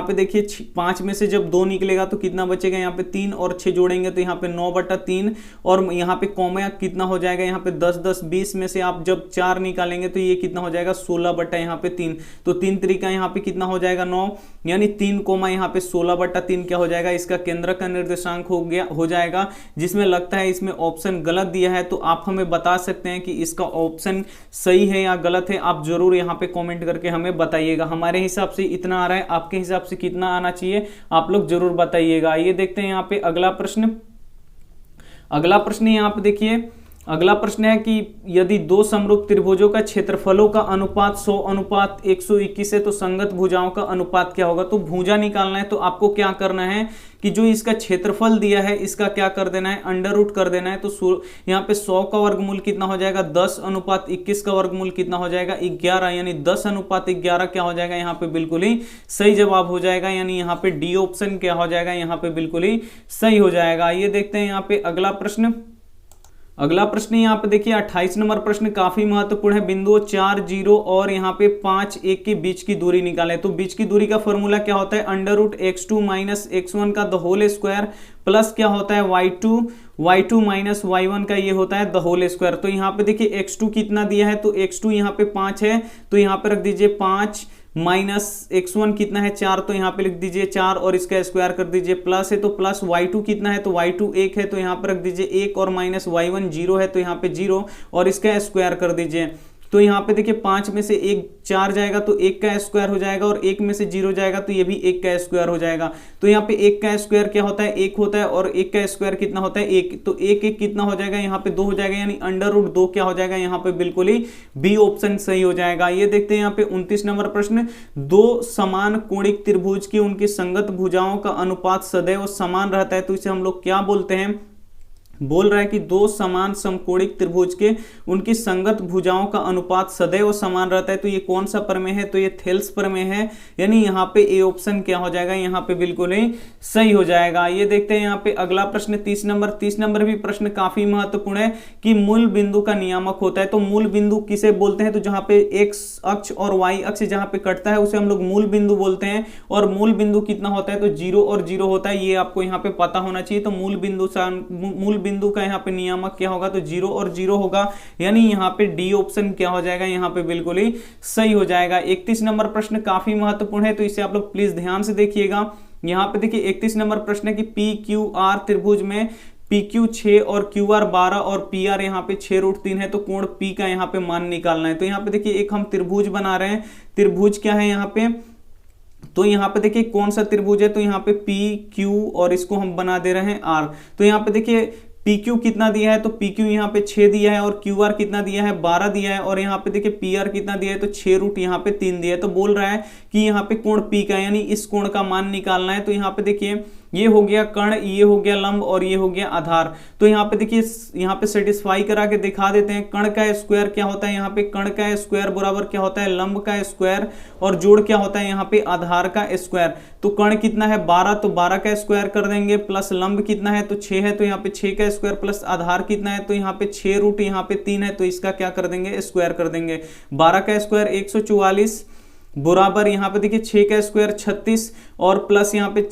पे देखिए 5 में से जब 2 निकलेगा तो कितना बचेगा, यहाँ पे 3 और 6 जोड़ेंगे तो यहाँ पे 9/3, और यहाँ पे कॉमा कितना हो जाएगा, यहाँ पे 10 10 20 में से आप जब 4 निकालेंगे तो ये कितना हो जाएगा 16/3 यहाँ पे 3, तो 3 तरीका यहाँ पे कितना हो जाएगा 9, यानी 3 कोमा यहाँ पे 16/3 क्या हो जाएगा, इसका केंद्रक का निर्देशांक हो जाएगा। जिसमें लगता है इसमें ऑप्शन गलत दिया है तो आप हमें बता सकते हैं कि इसका ऑप्शन सही है या गलत है, आप जरूर यहाँ पे कॉमेंट करके हमें बताइएगा। हमारे हिसाब से इतना आ रहा है, आपके हिसाब से कितना आना चाहिए आप लोग जरूर बताइएगा। ये देखते हैं यहाँ पे अगला प्रश्न। अगला प्रश्न यहाँ पे देखिए, अगला प्रश्न है कि यदि दो समरूप त्रिभुजों का क्षेत्रफलों का अनुपात 100:121 है तो संगत भुजाओं का अनुपात क्या होगा। तो भुजा निकालना है तो आपको क्या करना है कि जो इसका क्षेत्रफल दिया है इसका क्या कर देना है, अंडर रूट कर देना है। तो यहाँ पे 100 का वर्गमूल कितना हो जाएगा 10:21 का वर्गमूल कितना हो जाएगा 11, यानी 10:11 क्या हो जाएगा, यहाँ पे बिल्कुल ही सही जवाब हो जाएगा, यानी यहाँ पे डी ऑप्शन क्या हो जाएगा, यहाँ पे बिल्कुल ही सही हो जाएगा। ये देखते हैं यहाँ पे अगला प्रश्न। अगला प्रश्न यहाँ पे देखिए 28 नंबर प्रश्न काफी महत्वपूर्ण है। बिंदुओं 4 0 और यहाँ पे 5 1 के बीच की दूरी निकालें। तो बीच की दूरी का फॉर्मूला क्या होता है, √x2 - x1 का द होल स्क्वायर प्लस क्या होता है y2 माइनस y1 का ये होता है द होल स्क्वायर। तो यहाँ पे देखिए x2 कितना दिया है, तो x2 यहाँ पे 5 है, तो यहाँ पे रख दीजिए 5 माइनस x1 कितना है 4, तो यहाँ पे लिख दीजिए 4 और इसका स्क्वायर कर दीजिए, प्लस है तो प्लस y2 कितना है, तो y2 1 है, तो यहाँ पे रख दीजिए 1 और माइनस y1 0 है, तो यहाँ पे 0 और इसका स्क्वायर कर दीजिए। तो यहाँ पे देखिए 5 में से 1 4 जाएगा तो 1 का स्क्वायर हो जाएगा, और 1 में से 0 जाएगा तो ये भी 1 का स्क्वायर हो जाएगा। तो यहाँ पे 1 का स्क्वायर क्या होता है 1 होता है, और 1 का स्क्वायर कितना होता है 1, तो 1 1 कितना हो जाएगा यहाँ पे 2 हो जाएगा, यानी √2 क्या हो जाएगा, यहाँ पे बिल्कुल ही बी ऑप्शन सही हो जाएगा। ये देखते हैं यहाँ पे 29 नंबर प्रश्न। दो समान कोणिक त्रिभुज की उनकी संगत भुजाओं का अनुपात सदैव समान रहता है, तो इसे हम लोग क्या बोलते हैं, बोल रहा है कि दो समान समकोणिक त्रिभुज के उनकी संगत भुजाओं का अनुपात सदैव समान रहता है। तो ये कौन सा प्रमेय है, तो ये थेल्स प्रमेय है, यानी यहाँ पे ए ऑप्शन क्या हो जाएगा, यहाँ पे बिल्कुल ही सही हो जाएगा। ये देखते हैं यहाँ पे अगला प्रश्न 30 नंबर। 30 नंबर भी प्रश्न काफी महत्वपूर्ण है कि मूल बिंदु का नियामक होता है। तो मूल बिंदु किसे बोलते हैं, तो जहाँ पे एक्स अक्ष और वाई अक्ष जहाँ पे कटता है उसे हम लोग मूल बिंदु बोलते हैं। और मूल बिंदु कितना होता है, तो 0 और 0 होता है, ये आपको यहाँ पे पता होना चाहिए। तो मूल बिंदु का यहाँ पे नियामक क्या होगा, तो 0 और 0 होगा, यानी यहाँ पे डी ऑप्शन क्या हो जाएगा, यहाँ पे बिल्कुल ही सही हो जाएगा। 31 नंबर प्रश्न काफी महत्वपूर्ण है, तो इसे आप लोग प्लीज ध्यान से देखिएगा। यहाँ पे देखिए 31 नंबर प्रश्न है कि PQR त्रिभुज में PQ 6 और QR 12 और PR यहाँ पे 6√3 है, तो कोण P का यहाँ पे मान निकालना है। तो यहाँ पे देखिए एक हम त्रिभुज बना रहे हैं, त्रिभुज क्या है यहाँ पे, तो यहाँ पे देखिए कौन सा त्रिभुज है, तो यहाँ पे PQ और इसको हम बना दे रहे हैं R। तो यहाँ पे देखिए PQ कितना दिया है, तो PQ यहाँ पे 6 दिया है और QR कितना दिया है 12 दिया है, और यहाँ पे देखिए PR कितना दिया है, तो 6 यहाँ पे 3 दिया है। तो बोल रहा है कि यहाँ पे कोण P का यानी इस कोण का मान निकालना है। तो यहाँ पे देखिए ये हो गया कर्ण, ये हो गया लंब और ये हो गया आधार। तो यहाँ पे देखिए यहाँ पे सेटिस्फाई करा के दिखा देते हैं। कर्ण का स्क्वायर क्या होता है, यहाँ पे कर्ण का स्क्वायर बराबर क्या होता है, लंब का स्क्वायर, और जोड़ क्या होता है यहाँ पे आधार का स्क्वायर। तो कर्ण कितना है 12, तो 12 का स्क्वायर कर देंगे, प्लस लंब कितना है तो 6 है, तो यहाँ पे 6 का स्क्वायर, प्लस आधार कितना है तो यहाँ पे 6 यहाँ पे 3 है, तो इसका क्या कर देंगे स्क्वायर कर देंगे। 12 का स्क्वायर 144 बराबर यहाँ पे देखिए 6 का स्क्वायर 36 और प्लस यहाँ पे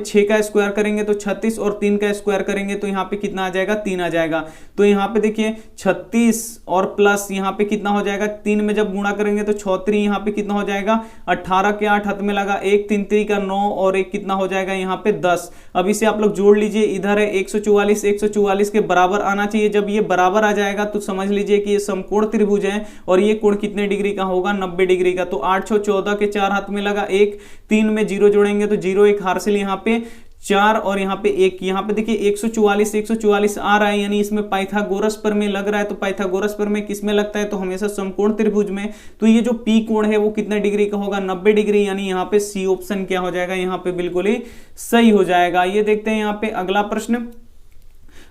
6 का स्क्वायर करेंगे तो 36 और 3 का स्क्वायर करेंगे तो यहाँ पे कितना आ जाएगा 3 आ जाएगा। तो यहाँ पे देखिए 36 और प्लस यहाँ पे कितना हो जाएगा, 3 में जब गुणा करेंगे तो 6 यहाँ पे कितना हो जाएगा 18 के 8 हाथ में लगा 1 3 3 का 9 और 1 कितना हो जाएगा यहाँ पे 10। अब इसे आप लोग जोड़ लीजिए, इधर है 144 के बराबर आना चाहिए। जब ये बराबर आ जाएगा तो समझ लीजिए कि ये समकोण त्रिभुज है और ये कोण कितने डिग्री का होगा 90 डिग्री का। तो 8 6 14 के 4 हाथ में लगा 1, 3 में 0 जोड़ेंगे तो 0 1 हासिल यहाँ पे 4 और यहाँ पे 1। यहाँ पे देखिए 144 आ रहा है, यानी इसमें पाइथागोरस प्रमेय लग रहा है। तो पाइथागोरस प्रमेय किस में लगता है, तो हमेशा समकोण त्रिभुज में। तो ये जो P कोण है वो कितने डिग्री का होगा 90 डिग्री, यानी यहाँ पे C ऑप्शन क्या हो जाएगा, यहाँ पे बिल्कुल ही सही हो जाएगा। ये देखते हैं यहाँ पे अगला प्रश्न।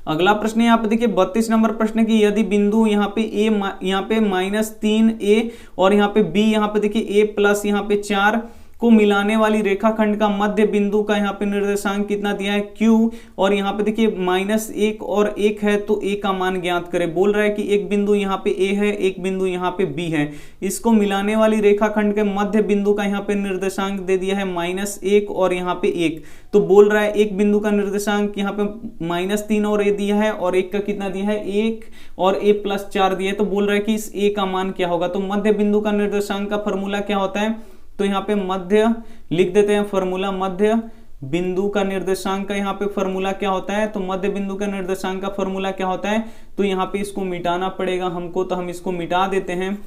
अगला प्रश्न यहाँ पे देखिए 32 नंबर प्रश्न की, यदि बिंदु यहाँ पे A यहाँ पे -3A और यहाँ पे B यहाँ पे देखिए A प्लस यहाँ पे 4 को मिलाने वाली रेखाखंड का मध्य बिंदु का यहाँ पे निर्देशांक कितना दिया है Q, और यहाँ पे देखिए -1 और 1 है, तो A का मान ज्ञात करें। बोल रहा है कि एक बिंदु यहाँ पे A है, एक बिंदु यहाँ पे B है, इसको मिलाने वाली रेखाखंड के मध्य बिंदु का यहाँ पे निर्देशांक दे दिया है -1 और यहाँ पे 1। तो बोल रहा है एक बिंदु का निर्देशांक यहाँ पे -3 और A दिया है और 1 का कितना दिया है 1 और A + 4 दिया है। तो बोल रहा है कि इस A का मान क्या होगा। तो मध्य बिंदु का निर्देशांक का फॉर्मूला क्या होता है, तो यहाँ पे मध्य लिख देते हैं फॉर्मूला, मध्य बिंदु का निर्देशांक का यहाँ पे फॉर्मूला क्या होता है, तो मध्य बिंदु का निर्देशांक का फॉर्मूला क्या होता है, तो यहाँ पे इसको मिटाना पड़ेगा हमको, तो हम इसको मिटा देते हैं।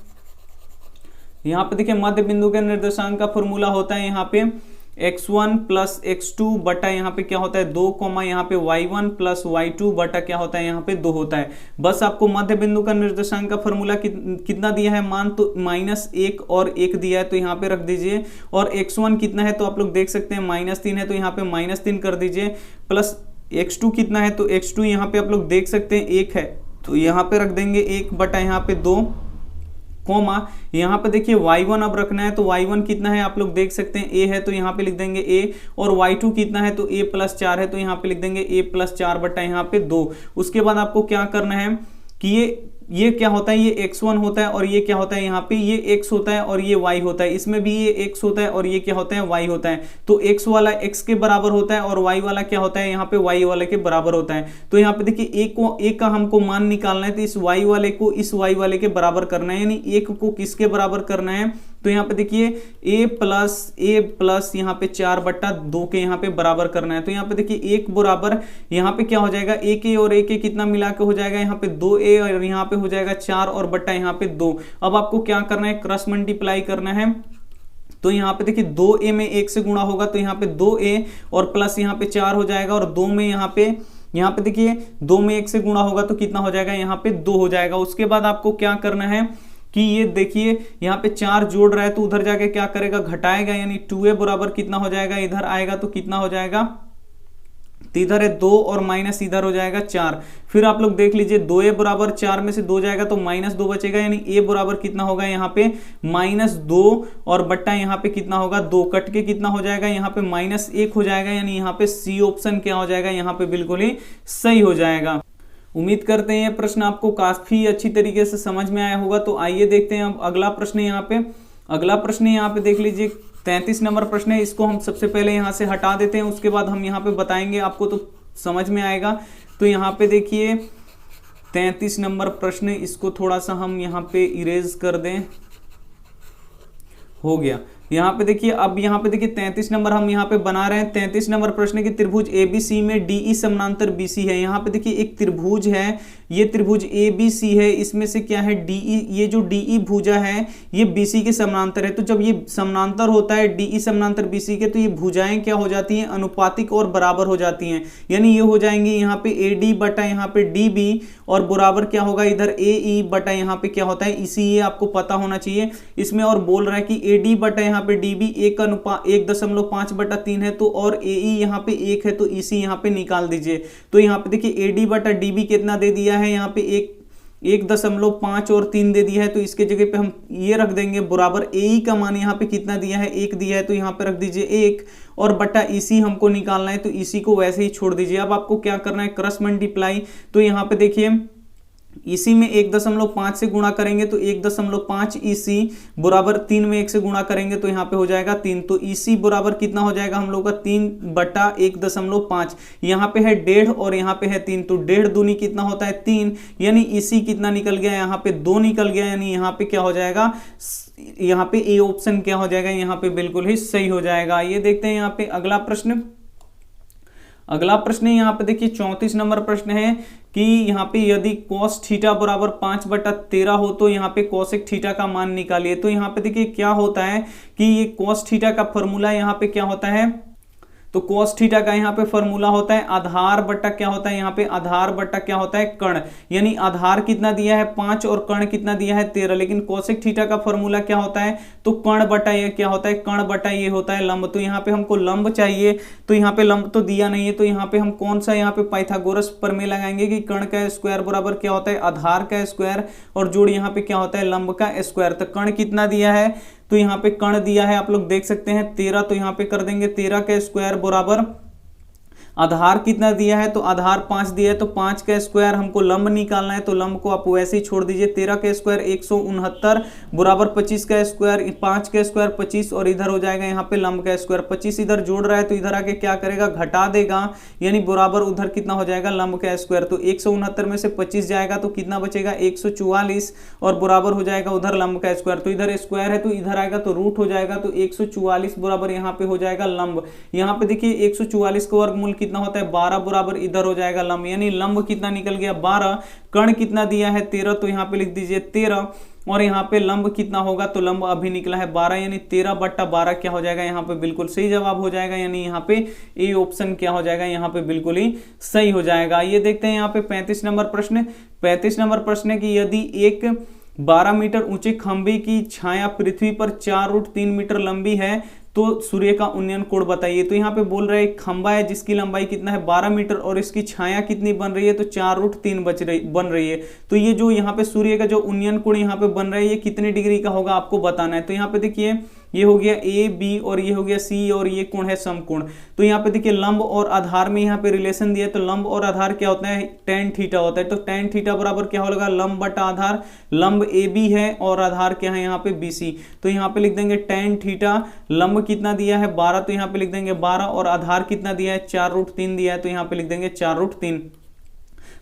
यहाँ पे देखिए मध्य बिंदु के निर्देशांक का फॉर्मूला होता है यहाँ पे x1 + x2 बटा यहाँ पे क्या होता है 2, यहाँ पे y1 + y2 बटा क्या होता है यहाँ पे 2 होता है। बस आपको मध्य बिंदु का निर्देशांक का फॉर्मूला कितना दिया है मान, तो -1 और 1 दिया है, तो यहाँ पे रख दीजिए। और x1 कितना है, तो आप लोग देख सकते हैं -3 है, तो यहाँ पे -3 कर दीजिए, प्लस x2 कितना है, तो x2 यहाँ पे आप लोग देख सकते हैं 1 है, तो यहाँ पे रख देंगे 1 बटा यहाँ पे 2, कोमा यहाँ पे देखिए y1 अब रखना है, तो y1 कितना है आप लोग देख सकते हैं a है, तो यहाँ पे लिख देंगे a, और y2 कितना है, तो a + 4 है, तो यहाँ पे लिख देंगे a + 4 बटा यहाँ पे 2। उसके बाद आपको क्या करना है कि ये क्या होता है, ये x1 होता है और ये क्या होता है यहाँ पे ये x होता है और ये y होता है, इसमें भी ये x होता है और ये क्या होता है y होता है। तो x वाला x के बराबर होता है और y वाला क्या होता है यहाँ पे y वाले के बराबर होता है। तो यहाँ पे देखिए a का हमको मान निकालना है, तो इस y वाले को इस y वाले के बराबर करना है, यानी 1 को किसके बराबर करना है, तो यहाँ पे देखिए a प्लस यहाँ पे 4 बटा 2 के यहाँ पे बराबर करना है। तो यहाँ पे देखिए 1 बराबर यहाँ पे क्या हो जाएगा 1a और 1a कितना मिला के हो जाएगा यहाँ पे 2a और यहाँ पे हो जाएगा 4 और बटा यहाँ पे 2। अब आपको क्या करना है, क्रॉस मल्टीप्लाई करना है। तो यहाँ पे देखिए 2a में 1 से गुणा होगा, तो यहाँ पे 2a और प्लस यहाँ पे 4 हो जाएगा, और 2 में यहाँ पे देखिए 2 में 1 से गुणा होगा तो कितना हो जाएगा यहाँ पे 2 हो जाएगा। उसके बाद आपको क्या करना है कि ये देखिए यहाँ पे 4 जोड़ रहा है, तो उधर जाके क्या करेगा घटाएगा, यानी 2a बराबर कितना हो जाएगा, इधर आएगा तो कितना हो जाएगा, तो इधर है 2 और माइनस इधर हो जाएगा 4। फिर आप लोग देख लीजिए 2a बराबर 4 में से 2 जाएगा तो -2 बचेगा, यानी a बराबर कितना होगा यहाँ पे -2 और बट्टा यहाँ पे कितना होगा 2, कट के कितना हो जाएगा यहाँ पे -1 हो जाएगा, यानी यहाँ पे C ऑप्शन क्या हो जाएगा यहाँ पे बिल्कुल ही सही हो जाएगा। उम्मीद करते हैं ये प्रश्न आपको काफी अच्छी तरीके से समझ में आया होगा। तो आइए देखते हैं अब अगला प्रश्न। यहाँ पे अगला प्रश्न यहाँ पे देख लीजिए 33 नंबर प्रश्न है, इसको हम सबसे पहले यहाँ से हटा देते हैं, उसके बाद हम यहाँ पे बताएंगे, आपको तो समझ में आएगा। तो यहाँ पे देखिए 33 नंबर प्रश्न, इसको थोड़ा सा हम यहाँ पे इरेज कर दें, हो गया। यहाँ पे देखिए, अब यहाँ पे देखिए 33 नंबर हम यहाँ पे बना रहे हैं। 33 नंबर प्रश्न की त्रिभुज ABC में DE समानांतर BC है। यहाँ पे देखिए एक त्रिभुज है, ये त्रिभुज ABC है, इसमें से क्या है DE, ये जो DE भुजा है ये BC के समानांतर है। तो जब ये समानांतर होता है DE समानांतर BC के, तो ये भुजाएं क्या हो जाती हैं, अनुपातिक और बराबर हो जाती हैं। यानी ये हो जाएंगे यहाँ पे AD बटा यहाँ पे DB और बराबर क्या होगा इधर AE बटा यहाँ पे क्या होता है EC, ये आपको पता होना चाहिए। इसमें और बोल रहा है कि AD बटा यहाँ पे DB 1.5/3 है, तो और AE यहाँ पे 1 है, तो EC यहाँ पे निकाल दीजिए। तो यहाँ पे देखिए AD बटा DB कितना दे दिया है, यहाँ पे 1.5 और 3 दे दिया है, तो इसके जगह पे हम ये रख देंगे बराबर AE का मान यहाँ पे कितना दिया है, 1 दिया है, तो यहाँ पे रख दीजिए 1 और बटा EC हमको निकालना है, तो EC को वैसे ही छोड़ दीजिए। अब आपको क्या करना है, क्रॉस मल्टीप्लाई। तो यहाँ पे देखिए इसी में 1.5 से गुणा करेंगे तो 1.5 EC बराबर 3 में 1 से गुणा करेंगे तो यहाँ पे हो जाएगा 3। तो EC बराबर कितना हो जाएगा हम लोग का 3 बटा 1.5। यहाँ पे है 1.5 और यहाँ पे है 3, तो 1.5 दूनी कितना होता है 3, यानी EC कितना निकल गया, यहाँ पे 2 निकल गया, यानी यहाँ पे क्या हो जाएगा, यहाँ पे ए ऑप्शन क्या हो जाएगा, यहाँ पे बिल्कुल ही सही हो जाएगा। ये देखते हैं यहाँ पे अगला प्रश्न। अगला प्रश्न यहाँ पे देखिए 34 नंबर प्रश्न है कि यहाँ पे यदि cos थीटा बराबर 5/13 हो तो यहाँ पे cosec थीटा का मान निकालिए। तो यहाँ पे देखिए क्या होता है कि ये cos थीटा का फॉर्मूला यहाँ पे क्या होता है, तो cos थीटा का यहाँ पे फॉर्मूला होता है आधार बट्टा क्या होता है, यहाँ पे आधार बट्टा क्या होता है कर्ण, यानी आधार कितना दिया है 5 और कर्ण कितना दिया है 13। लेकिन cosec थीटा का फॉर्मूला क्या होता है, तो कर्ण बटा ये क्या होता है, कर्ण बटा ये होता है लंब। तो यहाँ पे हमको लंब चाहिए, तो यहाँ पे लंब तो दिया नहीं है, तो यहाँ पे हम कौन सा यहाँ पे पाइथागोरस प्रमेय लगाएंगे कि कर्ण का स्क्वायर बराबर क्या होता है आधार का स्क्वायर और जोड़ यहाँ पे क्या होता है लंब का स्क्वायर। तो कर्ण कितना दिया है, तो यहाँ पे कर्ण दिया है आप लोग देख सकते हैं 13, तो यहाँ पे कर देंगे 13 का स्क्वायर बराबर आधार कितना दिया है, तो आधार 5 दिया है, तो 5 का स्क्वायर हमको लंब निकालना है, तो लंब को आप वैसे ही छोड़ दीजिए। 13 का स्क्वायर 169 बराबर 25 का स्क्वायर, 5 का स्क्वायर 25 और इधर हो जाएगा यहाँ पे लंब का स्क्वायर। 25 इधर जोड़ रहा है तो इधर आके क्या करेगा घटा देगा, यानी बराबर उधर कितना हो जाएगा लंब का स्क्वायर। तो 169 में से 25 जाएगा तो कितना बचेगा 144 और बराबर हो जाएगा उधर लंब का स्क्वायर। तो इधर स्क्वायर है तो इधर आएगा तो रूट हो जाएगा, तो 144 बराबर यहाँ पे हो जाएगा लंब। यहाँ पे देखिए 144 का वर्गमूल कितना होता है 12 बराबर इधर हो जाएगा लंब, यानी लंब कितना निकल गया 12। कर्ण कितना दिया है 13, तो यहाँ पे लिख दीजिए 13 और यहाँ पे लंब कितना होगा, तो लंब अभी निकला है 12, यानी 13/12 क्या हो जाएगा यहाँ पे बिल्कुल सही जवाब हो जाएगा, यानी यहाँ पे ए ऑप्शन क्या हो जाएगा यहाँ पे बिल्कुल ही सही हो जाएगा। ये देखते हैं यहाँ पे 35 नंबर प्रश्न। 35 नंबर प्रश्न है कि यदि एक 12 मीटर ऊंचे खंभे की छाया पृथ्वी पर 4√3 मीटर लंबी है तो सूर्य का उन्नयन कोण बताइए। तो यहाँ पे बोल रहे हैं खंभा है जिसकी लंबाई कितना है 12 मीटर और इसकी छाया कितनी बन रही है, तो 4√3 बन रही है। तो ये जो यहाँ पे सूर्य का जो उन्नयन कोण यहाँ पे बन रहा है ये कितने डिग्री का होगा आपको बताना है। तो यहाँ पे देखिए ये हो गया ए बी और ये हो गया सी और ये कोण है समकोण। तो यहाँ पे देखिए लंब और आधार में यहाँ पे रिलेशन दिया है, तो लंब और आधार क्या होता है tan थीटा होता है। तो tan थीटा बराबर क्या होगा लंब बटा आधार, लंब ए बी है और आधार क्या है यहाँ पे बी सी। तो यहाँ पे लिख देंगे tan थीटा, लंब कितना दिया है 12 तो यहाँ पे लिख देंगे 12 और आधार कितना दिया है 4√3 दिया है, तो यहाँ पे लिख देंगे 4√3।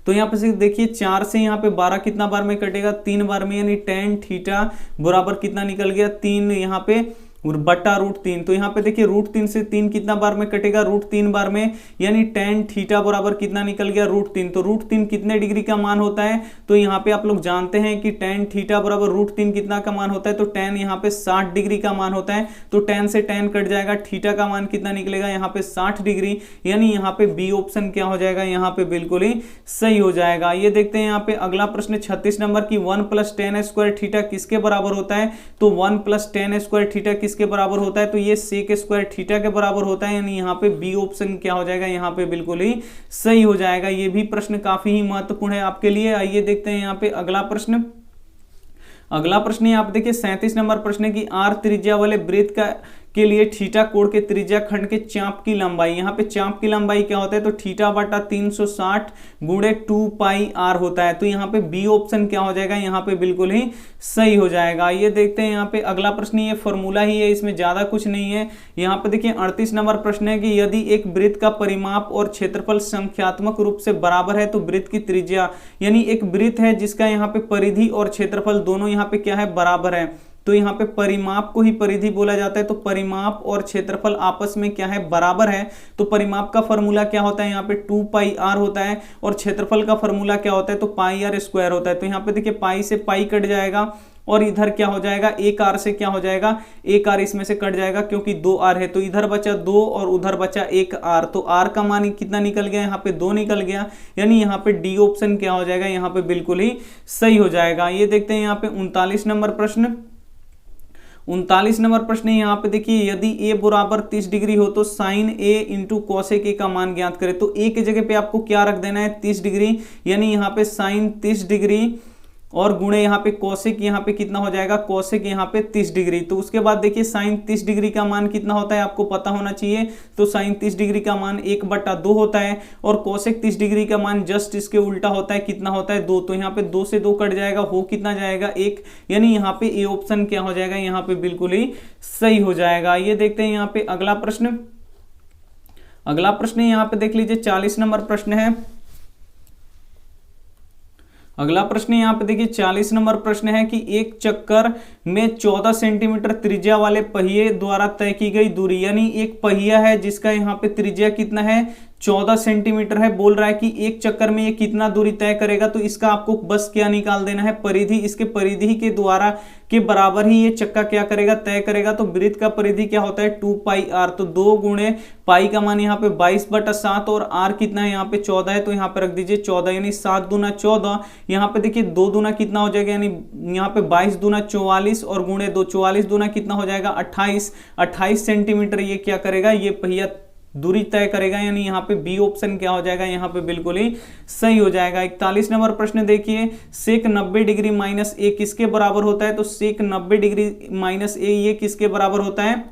तो यहाँ पे देखिए 4 से यहाँ पे 12 कितना बार में कटेगा 3 बार में, यानी tan थीटा बराबर कितना निकल गया 3 यहाँ पे बटा √3। तो यहाँ पे देखिए √3 से 3 कितना बार में कटेगा √3 बार में, यानी tan थीटा बराबर कितना निकल गया √3। तो √3 कितने डिग्री का मान होता है, तो यहाँ पे आप लोग जानते हैं कि tan थीटा बराबर √3 कितना का मान होता है, तो tan यहाँ पे 60 डिग्री का मान होता है। तो tan से tan कट जाएगा, थीटा का मान कितना निकलेगा यहाँ पे 60 डिग्री, यानी यहाँ पे बी ऑप्शन क्या हो जाएगा यहाँ पे बिल्कुल ही सही हो जाएगा। ये देखते हैं यहाँ पे अगला प्रश्न 36 नंबर की 1 + tan स्क्वायर थीटा किसके बराबर होता है। तो 1 + tan स्क्वायर थीटा किसके बराबर होता है, तो ये sec स्क्वायर थीटा के बराबर होता है, यानी यहाँ पे बी ऑप्शन क्या हो जाएगा यहाँ पे बिल्कुल ही सही हो जाएगा। ये भी प्रश्न काफी ही महत्वपूर्ण है आपके लिए। आइए देखते हैं यहाँ पे अगला प्रश्न। अगला प्रश्न आप देखिए 37 नंबर प्रश्न की आर त्रिज्या वाले वृत्त के लिए थीटा कोण के त्रिज्या खंड के चाप की लंबाई, यहाँ पे चाप की लंबाई क्या होता है, तो थीटा बटा 360 गुणे 2πr होता है। तो यहाँ पे बी ऑप्शन क्या हो जाएगा यहाँ पे बिल्कुल ही सही हो जाएगा। ये देखते हैं यहाँ पे अगला प्रश्न, ये फॉर्मूला ही है, इसमें ज्यादा कुछ नहीं है। यहाँ पे देखिए 38 नंबर प्रश्न है कि यदि एक वृत्त का परिमाप और क्षेत्रफल संख्यात्मक रूप से बराबर है तो वृत्त की त्रिज्या, यानी एक वृत्त है जिसका यहाँ पे परिधि और क्षेत्रफल दोनों यहाँ पे क्या है बराबर है, तो यहाँ पे परिमाप को ही परिधि बोला जाता है। तो परिमाप और क्षेत्रफल आपस में क्या है, बराबर है। तो परिमाप का फॉर्मूला क्या होता है, यहाँ पे 2 पाई आर होता है और क्षेत्रफल का फॉर्मूला क्या होता है, तो पाई आर स्क्वायर होता है। तो यहाँ पे देखिए पाई से पाई कट जाएगा और इधर क्या हो जाएगा, एक आर से क्या हो जाएगा, एक आर इसमें से कट जाएगा क्योंकि 2 आर है। तो इधर बचा 2 और उधर बचा 1 आर। तो आर का मान कितना निकल गया, यहाँ पे 2 निकल गया, यानी यहाँ पे डी ऑप्शन क्या हो जाएगा, यहाँ पे बिल्कुल ही सही हो जाएगा। ये देखते हैं यहाँ पे 39 नंबर प्रश्न। 39 नंबर प्रश्न है, यहाँ पे देखिए यदि ए बराबर 30 डिग्री हो तो sine A into cosec A का मान ज्ञात करें। तो ए की जगह पे आपको क्या रख देना है, 30 डिग्री, यानी यहाँ पे साइन 30 डिग्री और गुणे यहाँ पे कोसेक, यहाँ पे कितना हो जाएगा, कोसेक यहाँ पे 30 डिग्री। तो उसके बाद देखिए साइन 30 डिग्री का मान कितना होता है, आपको पता होना चाहिए। तो साइन 30 डिग्री का मान 1/2 होता है और कोसेक 30 डिग्री का मान जस्ट इसके उल्टा होता है, कितना होता है, 2। तो यहाँ पे 2 से 2 कट जाएगा, हो कितना जाएगा, 1, यानी यहाँ पे ए ऑप्शन क्या हो जाएगा, यहाँ पे बिल्कुल ही सही हो जाएगा। ये देखते हैं यहाँ पे अगला प्रश्न। अगला प्रश्न यहाँ पे देख लीजिए 40 नंबर प्रश्न है। अगला प्रश्न यहाँ पे देखिए 40 नंबर प्रश्न है कि एक चक्कर में 14 सेंटीमीटर त्रिज्या वाले पहिए द्वारा तय की गई दूरी, यानी एक पहिया है जिसका यहाँ पे त्रिज्या कितना है, 14 सेंटीमीटर है। बोल रहा है कि एक चक्कर में ये कितना दूरी तय करेगा। तो इसका आपको बस क्या निकाल देना है, परिधि। इसके परिधि के द्वारा के बराबर ही ये चक्का क्या करेगा, तय करेगा। तो वृत्त का परिधि क्या होता है, 2 पाई आर। तो 2 गुणे पाई का मान यहाँ पे 22/7 और आर कितना है, यहाँ पे 14 है। तो यहाँ पे रख दीजिए 14, यानी 7 दूना 14। यहाँ पे देखिए 2 दूना कितना हो जाएगा, यानी यहाँ पे 22 दूना 44 और गुणे 2, 44 दूना कितना हो जाएगा, 28 सेंटीमीटर ये क्या करेगा, ये पहिया दूरी तय करेगा। यानी यहाँ पे बी ऑप्शन क्या हो जाएगा, यहाँ पे बिल्कुल ही सही हो जाएगा। 41 नंबर प्रश्न देखिए, सेक 90 डिग्री माइनस ए किसके बराबर होता है। तो सेक 90 डिग्री माइनस ए ये किसके बराबर होता है,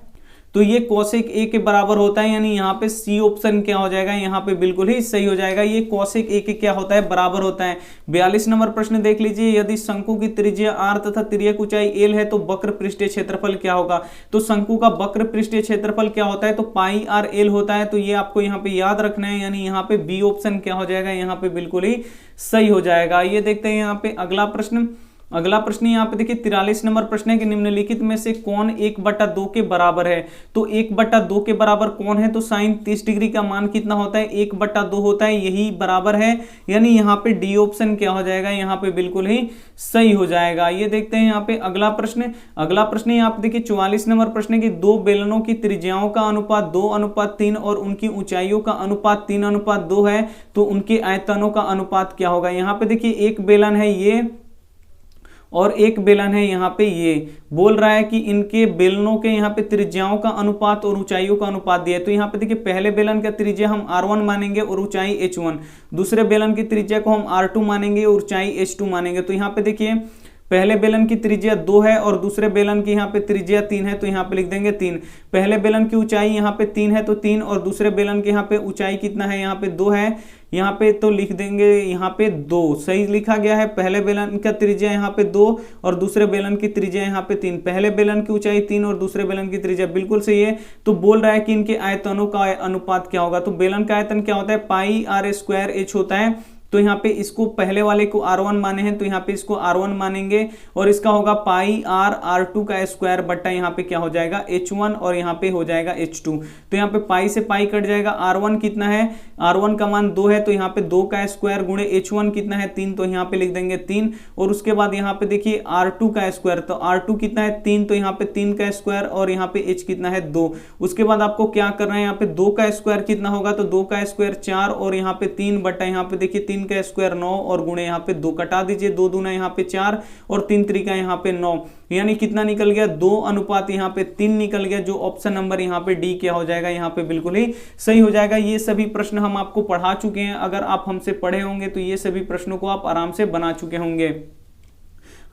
तो ये कोसेक ए के बराबर होता है। यानी यहाँ पे सी ऑप्शन क्या हो जाएगा, यहाँ पे बिल्कुल ही सही हो जाएगा। ये कोसेक ए के क्या होता है, बराबर होता है। 42 नंबर प्रश्न देख लीजिए, यदि शंकु की त्रिज्या आर तथा तिर्यक ऊंचाई एल है तो वक्र पृष्ठीय क्षेत्रफल क्या होगा। तो शंकु का वक्र पृष्ठीय क्षेत्रफल क्या होता है, तो पाई आर एल होता है। तो ये आपको यहाँ पे याद रखना है, यानी यहाँ पे बी ऑप्शन क्या हो जाएगा, यहाँ पे बिल्कुल ही सही हो जाएगा। ये देखते हैं यहाँ पे अगला प्रश्न। अगला प्रश्न यहाँ पे देखिए 43 नंबर प्रश्न है कि निम्नलिखित में से कौन 1/2 के बराबर है। तो 1/2 के बराबर कौन है, तो साइन 30 डिग्री का मान कितना होता है, 1/2 होता है, यही बराबर है। यानी यहाँ पे डी ऑप्शन क्या हो जाएगा, यहाँ पे बिल्कुल ही सही हो जाएगा। ये देखते हैं यहाँ पे अगला प्रश्न। अगला प्रश्न यहाँ पे देखिए 44 नंबर प्रश्न है कि 2 बेलनों की त्रिज्याओं का अनुपात 2:3 और उनकी ऊंचाइयों का अनुपात 3:2 है। तो उनके आयतनों का अनुपात क्या होगा। यहाँ पे देखिए एक बेलन है ये और एक बेलन है यहाँ पे ये। बोल रहा है कि इनके बेलनों के यहाँ पे त्रिज्याओं का अनुपात और ऊंचाइयों का अनुपात दिया है। तो यहाँ पे देखिए पहले बेलन का त्रिज्या हम r1 मानेंगे और ऊंचाई h1, दूसरे बेलन की त्रिज्या को हम r2 मानेंगे और ऊंचाई h2 मानेंगे। तो यहाँ पे देखिए पहले बेलन की त्रिज्या 2 है और दूसरे बेलन की यहाँ पे त्रिज्या 3 है। तो यहाँ पे लिख देंगे 3। पहले बेलन की ऊंचाई यहाँ पे 3 है तो 3, और दूसरे बेलन के यहाँ पे ऊंचाई कितना है, यहाँ पे 2 है। यहाँ पे तो लिख देंगे यहाँ पे 2, सही लिखा गया है। पहले बेलन का त्रिज्या यहाँ पे 2 और दूसरे बेलन की त्रिज्या यहाँ पे 3। पहले बेलन की ऊंचाई 3 और दूसरे बेलन की त्रिज्या बिल्कुल सही है। तो बोल रहा है कि इनके आयतनों का अनुपात क्या होगा। तो बेलन का आयतन क्या होता है, पाई आर स्क्वायर एच होता है। तो यहाँ पे इसको पहले वाले को r1 माने हैं तो यहाँ पे इसको r1 मानेंगे और इसका होगा पाई आर r2 का स्क्वायर बट्टा यहाँ पे क्या हो जाएगा h1 और यहाँ पे हो जाएगा h2। तो यहाँ पे पाई से पाई कट जाएगा। r1 कितना है, r1 का मान 2 है तो यहाँ पे 2 का स्क्वायर गुणे h1 कितना है 3, तो यहाँ पे लिख देंगे 3। और उसके बाद यहाँ पे देखिए r2 का स्क्वायर, तो r2 कितना है 3, तो यहाँ पे 3 का स्क्वायर और यहाँ पे h कितना है 2। उसके बाद आपको क्या करना है, यहाँ पे 2 का स्क्वायर कितना होगा, तो 2 का स्क्वायर 4 और यहाँ पे 3 बट्टा यहाँ पे देखिए 3 का स्क्वायर 9 और गुणे यहाँ पे 2 कटा दीजिए, 2 दूना यहाँ पे 4 और 3 त्रिका यहाँ पे 9, यानी कितना निकल गया 2 अनुपात यहाँ पे 3 निकल गया। जो ऑप्शन नंबर यहाँ पे डी क्या हो जाएगा, यहाँ पे बिल्कुल ही सही हो जाएगा। ये सभी प्रश्न हम आपको पढ़ा चुके हैं, अगर आप हमसे पढ़े होंगे तो ये सभी प्रश्नों को आप आराम से बना चुके होंगे।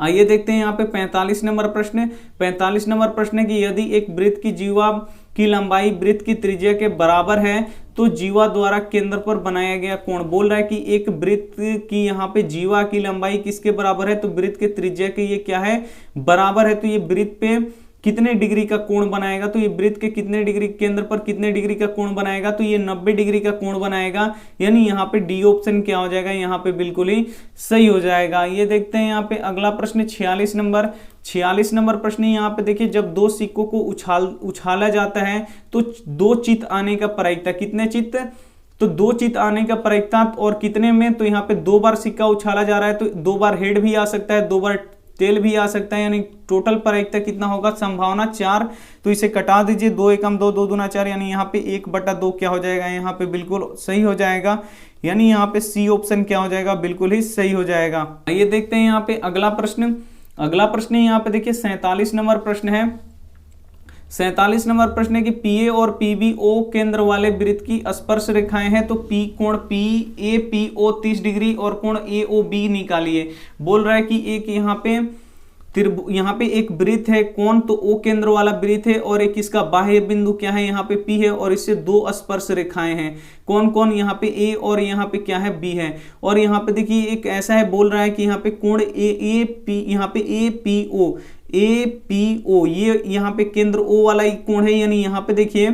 आइए देखते हैं यहाँ पे 45 नंबर प्रश्न। 45 नंबर प्रश्न है कि यदि एक वृत्त की जीवा की लंबाई वृत्त की त्रिज्या के बराबर है तो जीवा द्वारा केंद्र पर बनाया गया कोण। बोल रहा है कि एक वृत्त की यहाँ पे जीवा की लंबाई किसके बराबर है, तो वृत्त के त्रिज्या के ये क्या है, बराबर है। तो ये वृत्त पे कितने डिग्री का कोण बनाएगा, तो ये वृत्त के कितने डिग्री केंद्र पर कितने डिग्री का कोण बनाएगा, तो ये 90 डिग्री का कोण बनाएगा। यानी यहाँ पे डी ऑप्शन क्या हो जाएगा, यहाँ पे बिल्कुल ही सही हो जाएगा। ये देखते हैं यहाँ पे अगला प्रश्न 46 नंबर। 46 नंबर प्रश्न यहाँ पे देखिए, जब दो सिक्कों को उछाला जाता है तो दो चित आने का प्रायिकता, कितने चित, तो दो चित आने का प्रायिकता और कितने में, तो यहाँ पे 2 बार सिक्का उछाला जा रहा है तो 2 बार हेड भी आ सकता है, 2 बार टेल भी आ सकता है, यानी टोटल प्रायिकता कितना होगा, संभावना 4। तो इसे कटा दीजिए, 2 एकम 2, 2 दूना 4, यानी यहाँ पे 1/2 क्या हो जाएगा, यहाँ पे बिल्कुल सही हो जाएगा, यानी यहाँ पे सी ऑप्शन क्या हो जाएगा, बिल्कुल ही सही हो जाएगा। ये देखते हैं यहाँ पे अगला प्रश्न। अगला प्रश्न यहाँ पे देखिए 47 नंबर प्रश्न है। 47 नंबर प्रश्न है कि पीए और पीबीओ केंद्र वाले वृत्त की स्पर्श रेखाएं हैं, तो पी कोण P A P O 30 degree और कोण ए ओ बी निकालिए। बोल रहा है कि एक यहाँ पे एक वृत्त है कोण तो ओ केंद्र वाला वृत्त है, और एक इसका बाह्य बिंदु क्या है, यहाँ पे पी है, और इससे 2 स्पर्श रेखाएं हैं, कौन कौन, यहाँ पे ए और यहाँ पे क्या है, बी है। और यहाँ पे देखिए एक ऐसा है, बोल रहा है कि यहाँ पे कोण ए पी, यहाँ पे ए पी ओ, ये यहाँ पे केंद्र ओ वाला ही कोण है, यानी यहाँ पे देखिए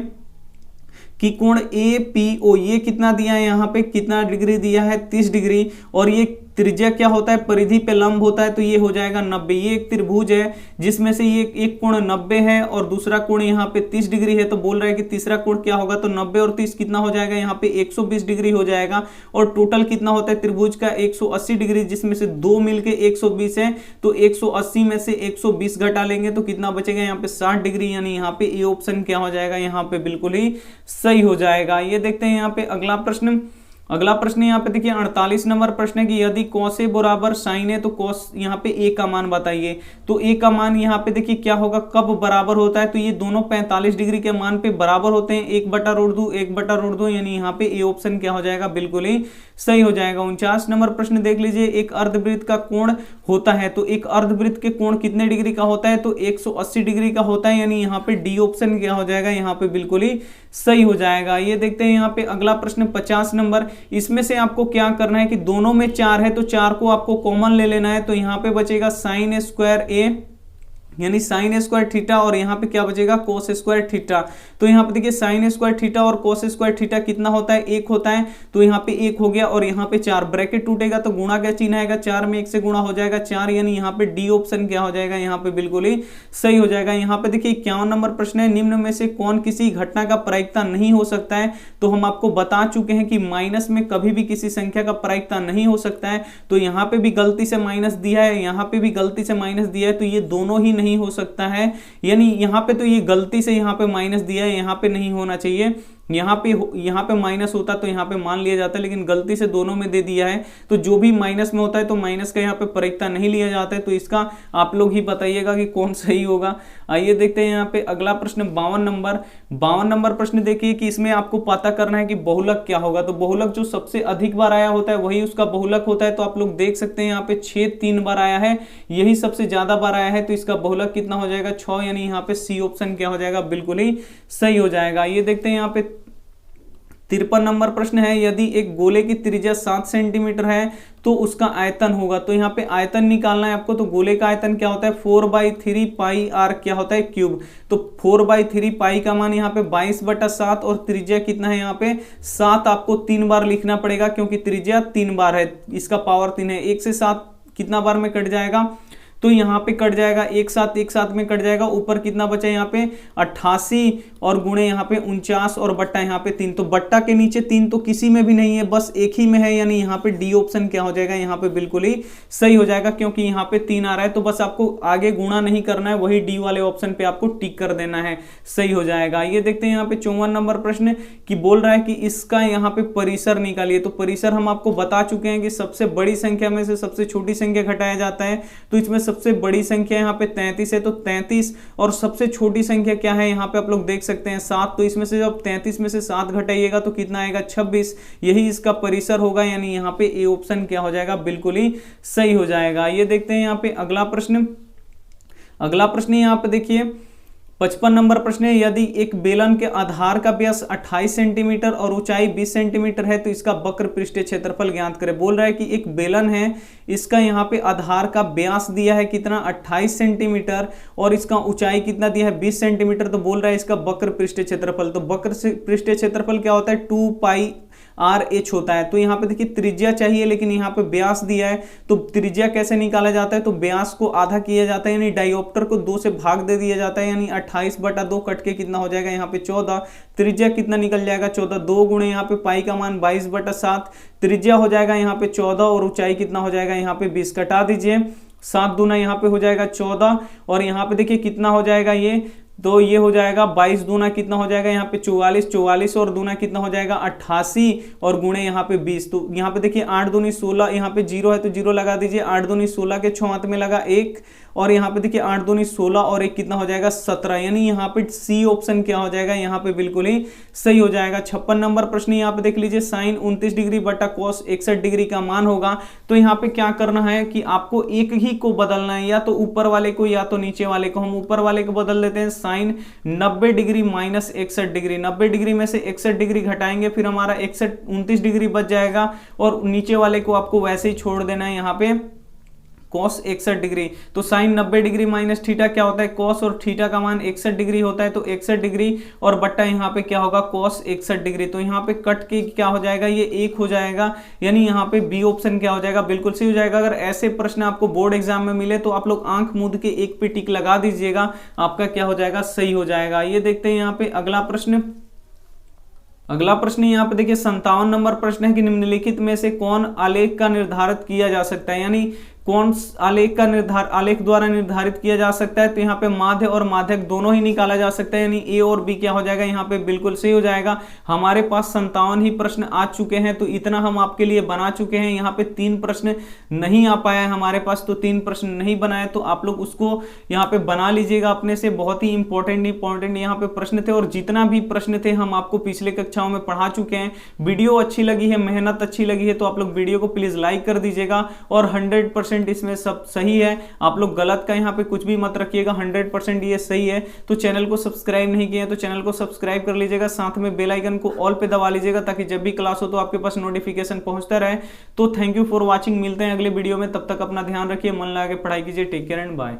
कि कोण ए पी ओ ये कितना दिया है, यहाँ पे कितना डिग्री दिया है, 30 डिग्री, और ये त्रिज्या क्या होता है, परिधि पे लंब होता है, तो ये हो जाएगा 90। ये एक त्रिभुज है जिसमें से ये एक कोण 90 है और दूसरा कोण यहाँ पे 30 डिग्री है, तो बोल रहा है कि तीसरा कोण क्या होगा, तो 90 और 30 कितना हो जाएगा, यहाँ पे 120 डिग्री हो जाएगा। और टोटल कितना होता है त्रिभुज का, 180 डिग्री, जिसमें से 2 मिलके 120 है, तो 180 में से 120 घटा लेंगे तो कितना बचेगा, यहाँ पे 60 डिग्री, यानी यहाँ पे ए ऑप्शन क्या हो जाएगा, यहाँ पे बिल्कुल ही सही हो जाएगा। ये देखते हैं यहाँ पे अगला प्रश्न। अगला प्रश्न यहाँ पे देखिए 48 नंबर प्रश्न है कि यदि cos A बराबर sin है तो cos यहाँ पे A का मान बताइए। तो A का मान यहाँ पे देखिए क्या होगा, कब बराबर होता है, तो ये दोनों 45 डिग्री के मान पे बराबर होते हैं, 1/√2 यानी यहाँ पे A ऑप्शन क्या हो जाएगा, बिल्कुल ही सही हो जाएगा। 49 नंबर प्रश्न देख लीजिए, एक अर्धवृत्त का कोण होता है, तो एक अर्धवृत्त के कोण कितने डिग्री का होता है, तो 180 डिग्री का होता है, यानी यहाँ पे डी ऑप्शन क्या हो जाएगा, यहाँ पे बिल्कुल ही सही हो जाएगा। ये देखते हैं यहाँ पे अगला प्रश्न 50 नंबर। इसमें से आपको क्या करना है कि दोनों में 4 है तो 4 को आपको कॉमन ले लेना है, तो यहाँ पे बचेगा sin स्क्वायर ए यानी sin स्क्वायर थीटा, और यहाँ पे क्या बचेगा cos स्क्वायर थीटा। तो यहाँ पे देखिए sin स्क्वायर थीटा और cos स्क्वायर थीटा कितना होता है, 1 होता है, तो यहाँ पे 1 हो गया, और यहाँ पे 4 ब्रैकेट टूटेगा तो गुणा का चिन्ह आएगा, 4 में 1 से गुणा हो जाएगा 4, यानी यहाँ पे डी ऑप्शन क्या हो जाएगा, यहाँ पे बिल्कुल ही सही हो जाएगा। यहाँ पे देखिए 51 नंबर प्रश्न है, निम्न में से कौन किसी घटना का प्रायिकता नहीं हो सकता है, तो हम आपको बता चुके हैं कि माइनस में कभी भी किसी संख्या का प्रायिकता नहीं हो सकता है, तो यहाँ पे भी गलती से माइनस दिया है, यहाँ पे भी गलती से माइनस दिया है, तो ये दोनों ही नहीं हो सकता है, यानी यहाँ पे तो ये गलती से यहाँ पे माइनस दिया है, यहाँ पे नहीं होना चाहिए, यहाँ पे माइनस होता तो यहाँ पे मान लिया जाता है, लेकिन गलती से दोनों में दे दिया है, तो जो भी माइनस में होता है तो माइनस का यहाँ पे प्रायिकता नहीं लिया जाता है, तो इसका आप लोग ही बताइएगा कि कौन सही होगा। आइए देखते हैं यहाँ पे अगला प्रश्न 52 नंबर प्रश्न देखिए कि इसमें आपको पता करना है कि बहुलक क्या होगा। तो बहुलक जो सबसे अधिक बार आया होता है वही उसका बहुलक होता है, तो आप लोग देख सकते हैं यहाँ पे 6 3 बार आया है, यही सबसे ज्यादा बार आया है, तो इसका बहुलक कितना हो जाएगा 6, यानी यहाँ पे सी ऑप्शन क्या हो जाएगा, बिल्कुल ही सही हो जाएगा। ये देखते हैं यहाँ पे 53 नंबर प्रश्न है, यदि एक गोले की त्रिज्या 7 सेंटीमीटर है तो उसका आयतन होगा। तो यहाँ पे आयतन निकालना है आपको, तो गोले का आयतन क्या होता है 4/3 पाई आर क्या होता है क्यूब। तो 4/3 पाई का मान यहाँ पे 22/7 और त्रिज्या कितना है यहाँ पे 7, आपको 3 बार लिखना पड़ेगा क्योंकि त्रिज्या 3 बार है, इसका पावर 3 है। 1 से 7 कितना बार में कट जाएगा, तो यहाँ पे कट जाएगा 1 7 में कट जाएगा, ऊपर कितना बचा यहाँ पे 88 और गुणे यहाँ पे 49 और बट्टा यहाँ पे 3, तो बट्टा के नीचे 3 तो किसी में भी नहीं है, बस एक ही में है, यानी यहाँ पे डी ऑप्शन क्या हो जाएगा, यहाँ पे बिल्कुल ही सही हो जाएगा, क्योंकि यहाँ पे 3 आ रहा है, तो बस आपको आगे गुणा नहीं करना है, वही डी वाले ऑप्शन पे आपको टिक कर देना है, सही हो जाएगा। ये देखते हैं यहाँ पे 54 नंबर प्रश्न कि बोल रहा है कि इसका यहाँ पे परिसर निकालिए। तो परिसर हम आपको बता चुके हैं कि सबसे बड़ी संख्या में से सबसे छोटी संख्या घटाया जाता है, तो इसमें सबसे बड़ी संख्या यहाँ पे 33 है, तो 33, और सबसे छोटी संख्या क्या है यहाँ पे आप लोग देख सकते हैं 7, तो इसमें से जब 33 में से 7 घटाइएगा तो कितना आएगा 26, यही इसका परिसर होगा, यानी यहाँ पे ए ऑप्शन क्या हो जाएगा, बिल्कुल ही सही हो जाएगा। ये देखते हैं यहाँ पे अगला प्रश्न। अगला प्रश्न यहाँ पे देखिए 55 नंबर प्रश्न है, यदि एक बेलन के आधार का व्यास 28 सेंटीमीटर और ऊंचाई 20 सेंटीमीटर है तो इसका वक्र पृष्ठीय क्षेत्रफल ज्ञात करें। बोल रहा है कि एक बेलन है, इसका यहाँ पे आधार का व्यास दिया है कितना 28 सेंटीमीटर और इसका ऊंचाई कितना दिया है 20 सेंटीमीटर, तो बोल रहा है इसका वक्र पृष्ठीय क्षेत्रफल। तो वक्र पृष्ठीय क्षेत्रफल क्या होता है 2 पाई RH होता है। तो यहाँ पे देखिए त्रिज्या चाहिए लेकिन यहाँ पे व्यास दिया है, तो त्रिज्या कैसे निकाला जाता है, तो व्यास को आधा किया जाता है यानी डायोप्टर को 2 से भाग दे दिया जाता है, यानी 28/2 कट के कितना हो जाएगा यहाँ पे 14। त्रिज्या कितना निकल जाएगा 14, 2 गुणे यहाँ पे पाई का मान 22/7, त्रिज्या हो जाएगा यहाँ पे 14 और ऊंचाई कितना हो जाएगा यहाँ पे 20। कटा दीजिए, 7 दूना यहाँ पे हो जाएगा 14 और यहाँ पे देखिए कितना हो जाएगा ये, तो ये हो जाएगा 22 दूना कितना हो जाएगा यहाँ पे 44, 44 और दूना कितना हो जाएगा 88 और गुणे यहाँ पे 20। तो यहाँ पे देखिए 8 दूनी 16, यहाँ पे 0 है तो 0 लगा दीजिए, 8 दूनी 16 के 6 हाथ में लगा 1 और यहाँ पे देखिए 8 दूनी 16 और 1 कितना हो जाएगा 17, यानी यहाँ पे सी ऑप्शन क्या हो जाएगा यहाँ पे बिल्कुल ही सही हो जाएगा। 56 नंबर प्रश्न यहाँ पे देख लीजिए, साइन 29 डिग्री बटा कॉस 61 डिग्री का मान होगा। तो यहाँ पे क्या करना है कि आपको एक ही को बदलना है, या तो ऊपर वाले को या तो नीचे वाले को। हम ऊपर वाले को बदल देते हैं, sine 90 degree minus 61 degree, 90 degree में से 61 डिग्री घटाएंगे फिर हमारा 29 डिग्री बच जाएगा और नीचे वाले को आपको वैसे ही छोड़ देना है यहाँ पे कॉस 61 डिग्री। तो साइन 90 डिग्री माइनस थीटा क्या होता है, कॉस, और थीटा का मान 61 डिग्री होता है, तो 61 डिग्री और बट्टा यहाँ पे क्या होगा कॉस 61 डिग्री। तो यहाँ पे कट के क्या हो जाएगा, ये 1 हो जाएगा, यानी यहाँ पे बी ऑप्शन क्या हो जाएगा बिल्कुल सही हो जाएगा। अगर ऐसे प्रश्न आपको बोर्ड एग्जाम में मिले तो आप लोग आंख मूंद के एक पे टिक लगा दीजिएगा, आपका क्या हो जाएगा सही हो जाएगा। ये देखते हैं यहाँ पे अगला प्रश्न। अगला प्रश्न यहाँ पे देखिए 57 नंबर प्रश्न है कि निम्नलिखित में से कौन आलेख का निर्धारित किया जा सकता है, यानी कौन आलेख का आलेख द्वारा निर्धारित किया जा सकता है। तो यहाँ पे माध्य और माध्यक दोनों ही निकाला जा सकता है, यानी ए और बी क्या हो जाएगा यहाँ पे बिल्कुल सही हो जाएगा। हमारे पास 57 ही प्रश्न आ चुके हैं, तो इतना हम आपके लिए बना चुके हैं। यहाँ पे 3 प्रश्न नहीं आ पाया है हमारे पास, तो 3 प्रश्न नहीं बनाए, तो आप लोग उसको यहाँ पे बना लीजिएगा अपने से। बहुत ही इंपॉर्टेंट यहाँ पे प्रश्न थे, और जितना भी प्रश्न थे हम आपको पिछले कक्षाओं में पढ़ा चुके हैं। वीडियो अच्छी लगी है, मेहनत अच्छी लगी है, तो आप लोग वीडियो को प्लीज लाइक कर दीजिएगा। और 100% इसमें सब सही है, आप लोग गलत का यहाँ पे कुछ भी मत रखिएगा, 100% ये सही है। तो चैनल को सब्सक्राइब नहीं किए तो चैनल को सब्सक्राइब कर लीजिएगा, साथ में बेल आइकन को ऑल पे दबा लीजिएगा ताकि जब भी क्लास हो तो आपके पास नोटिफिकेशन पहुंचता रहे। तो थैंक यू फॉर वॉचिंग, मिलते हैं अगले वीडियो में, तब तक अपना ध्यान रखिए, मन लगा के पढ़ाई कीजिए, टेक केयर एंड बाय।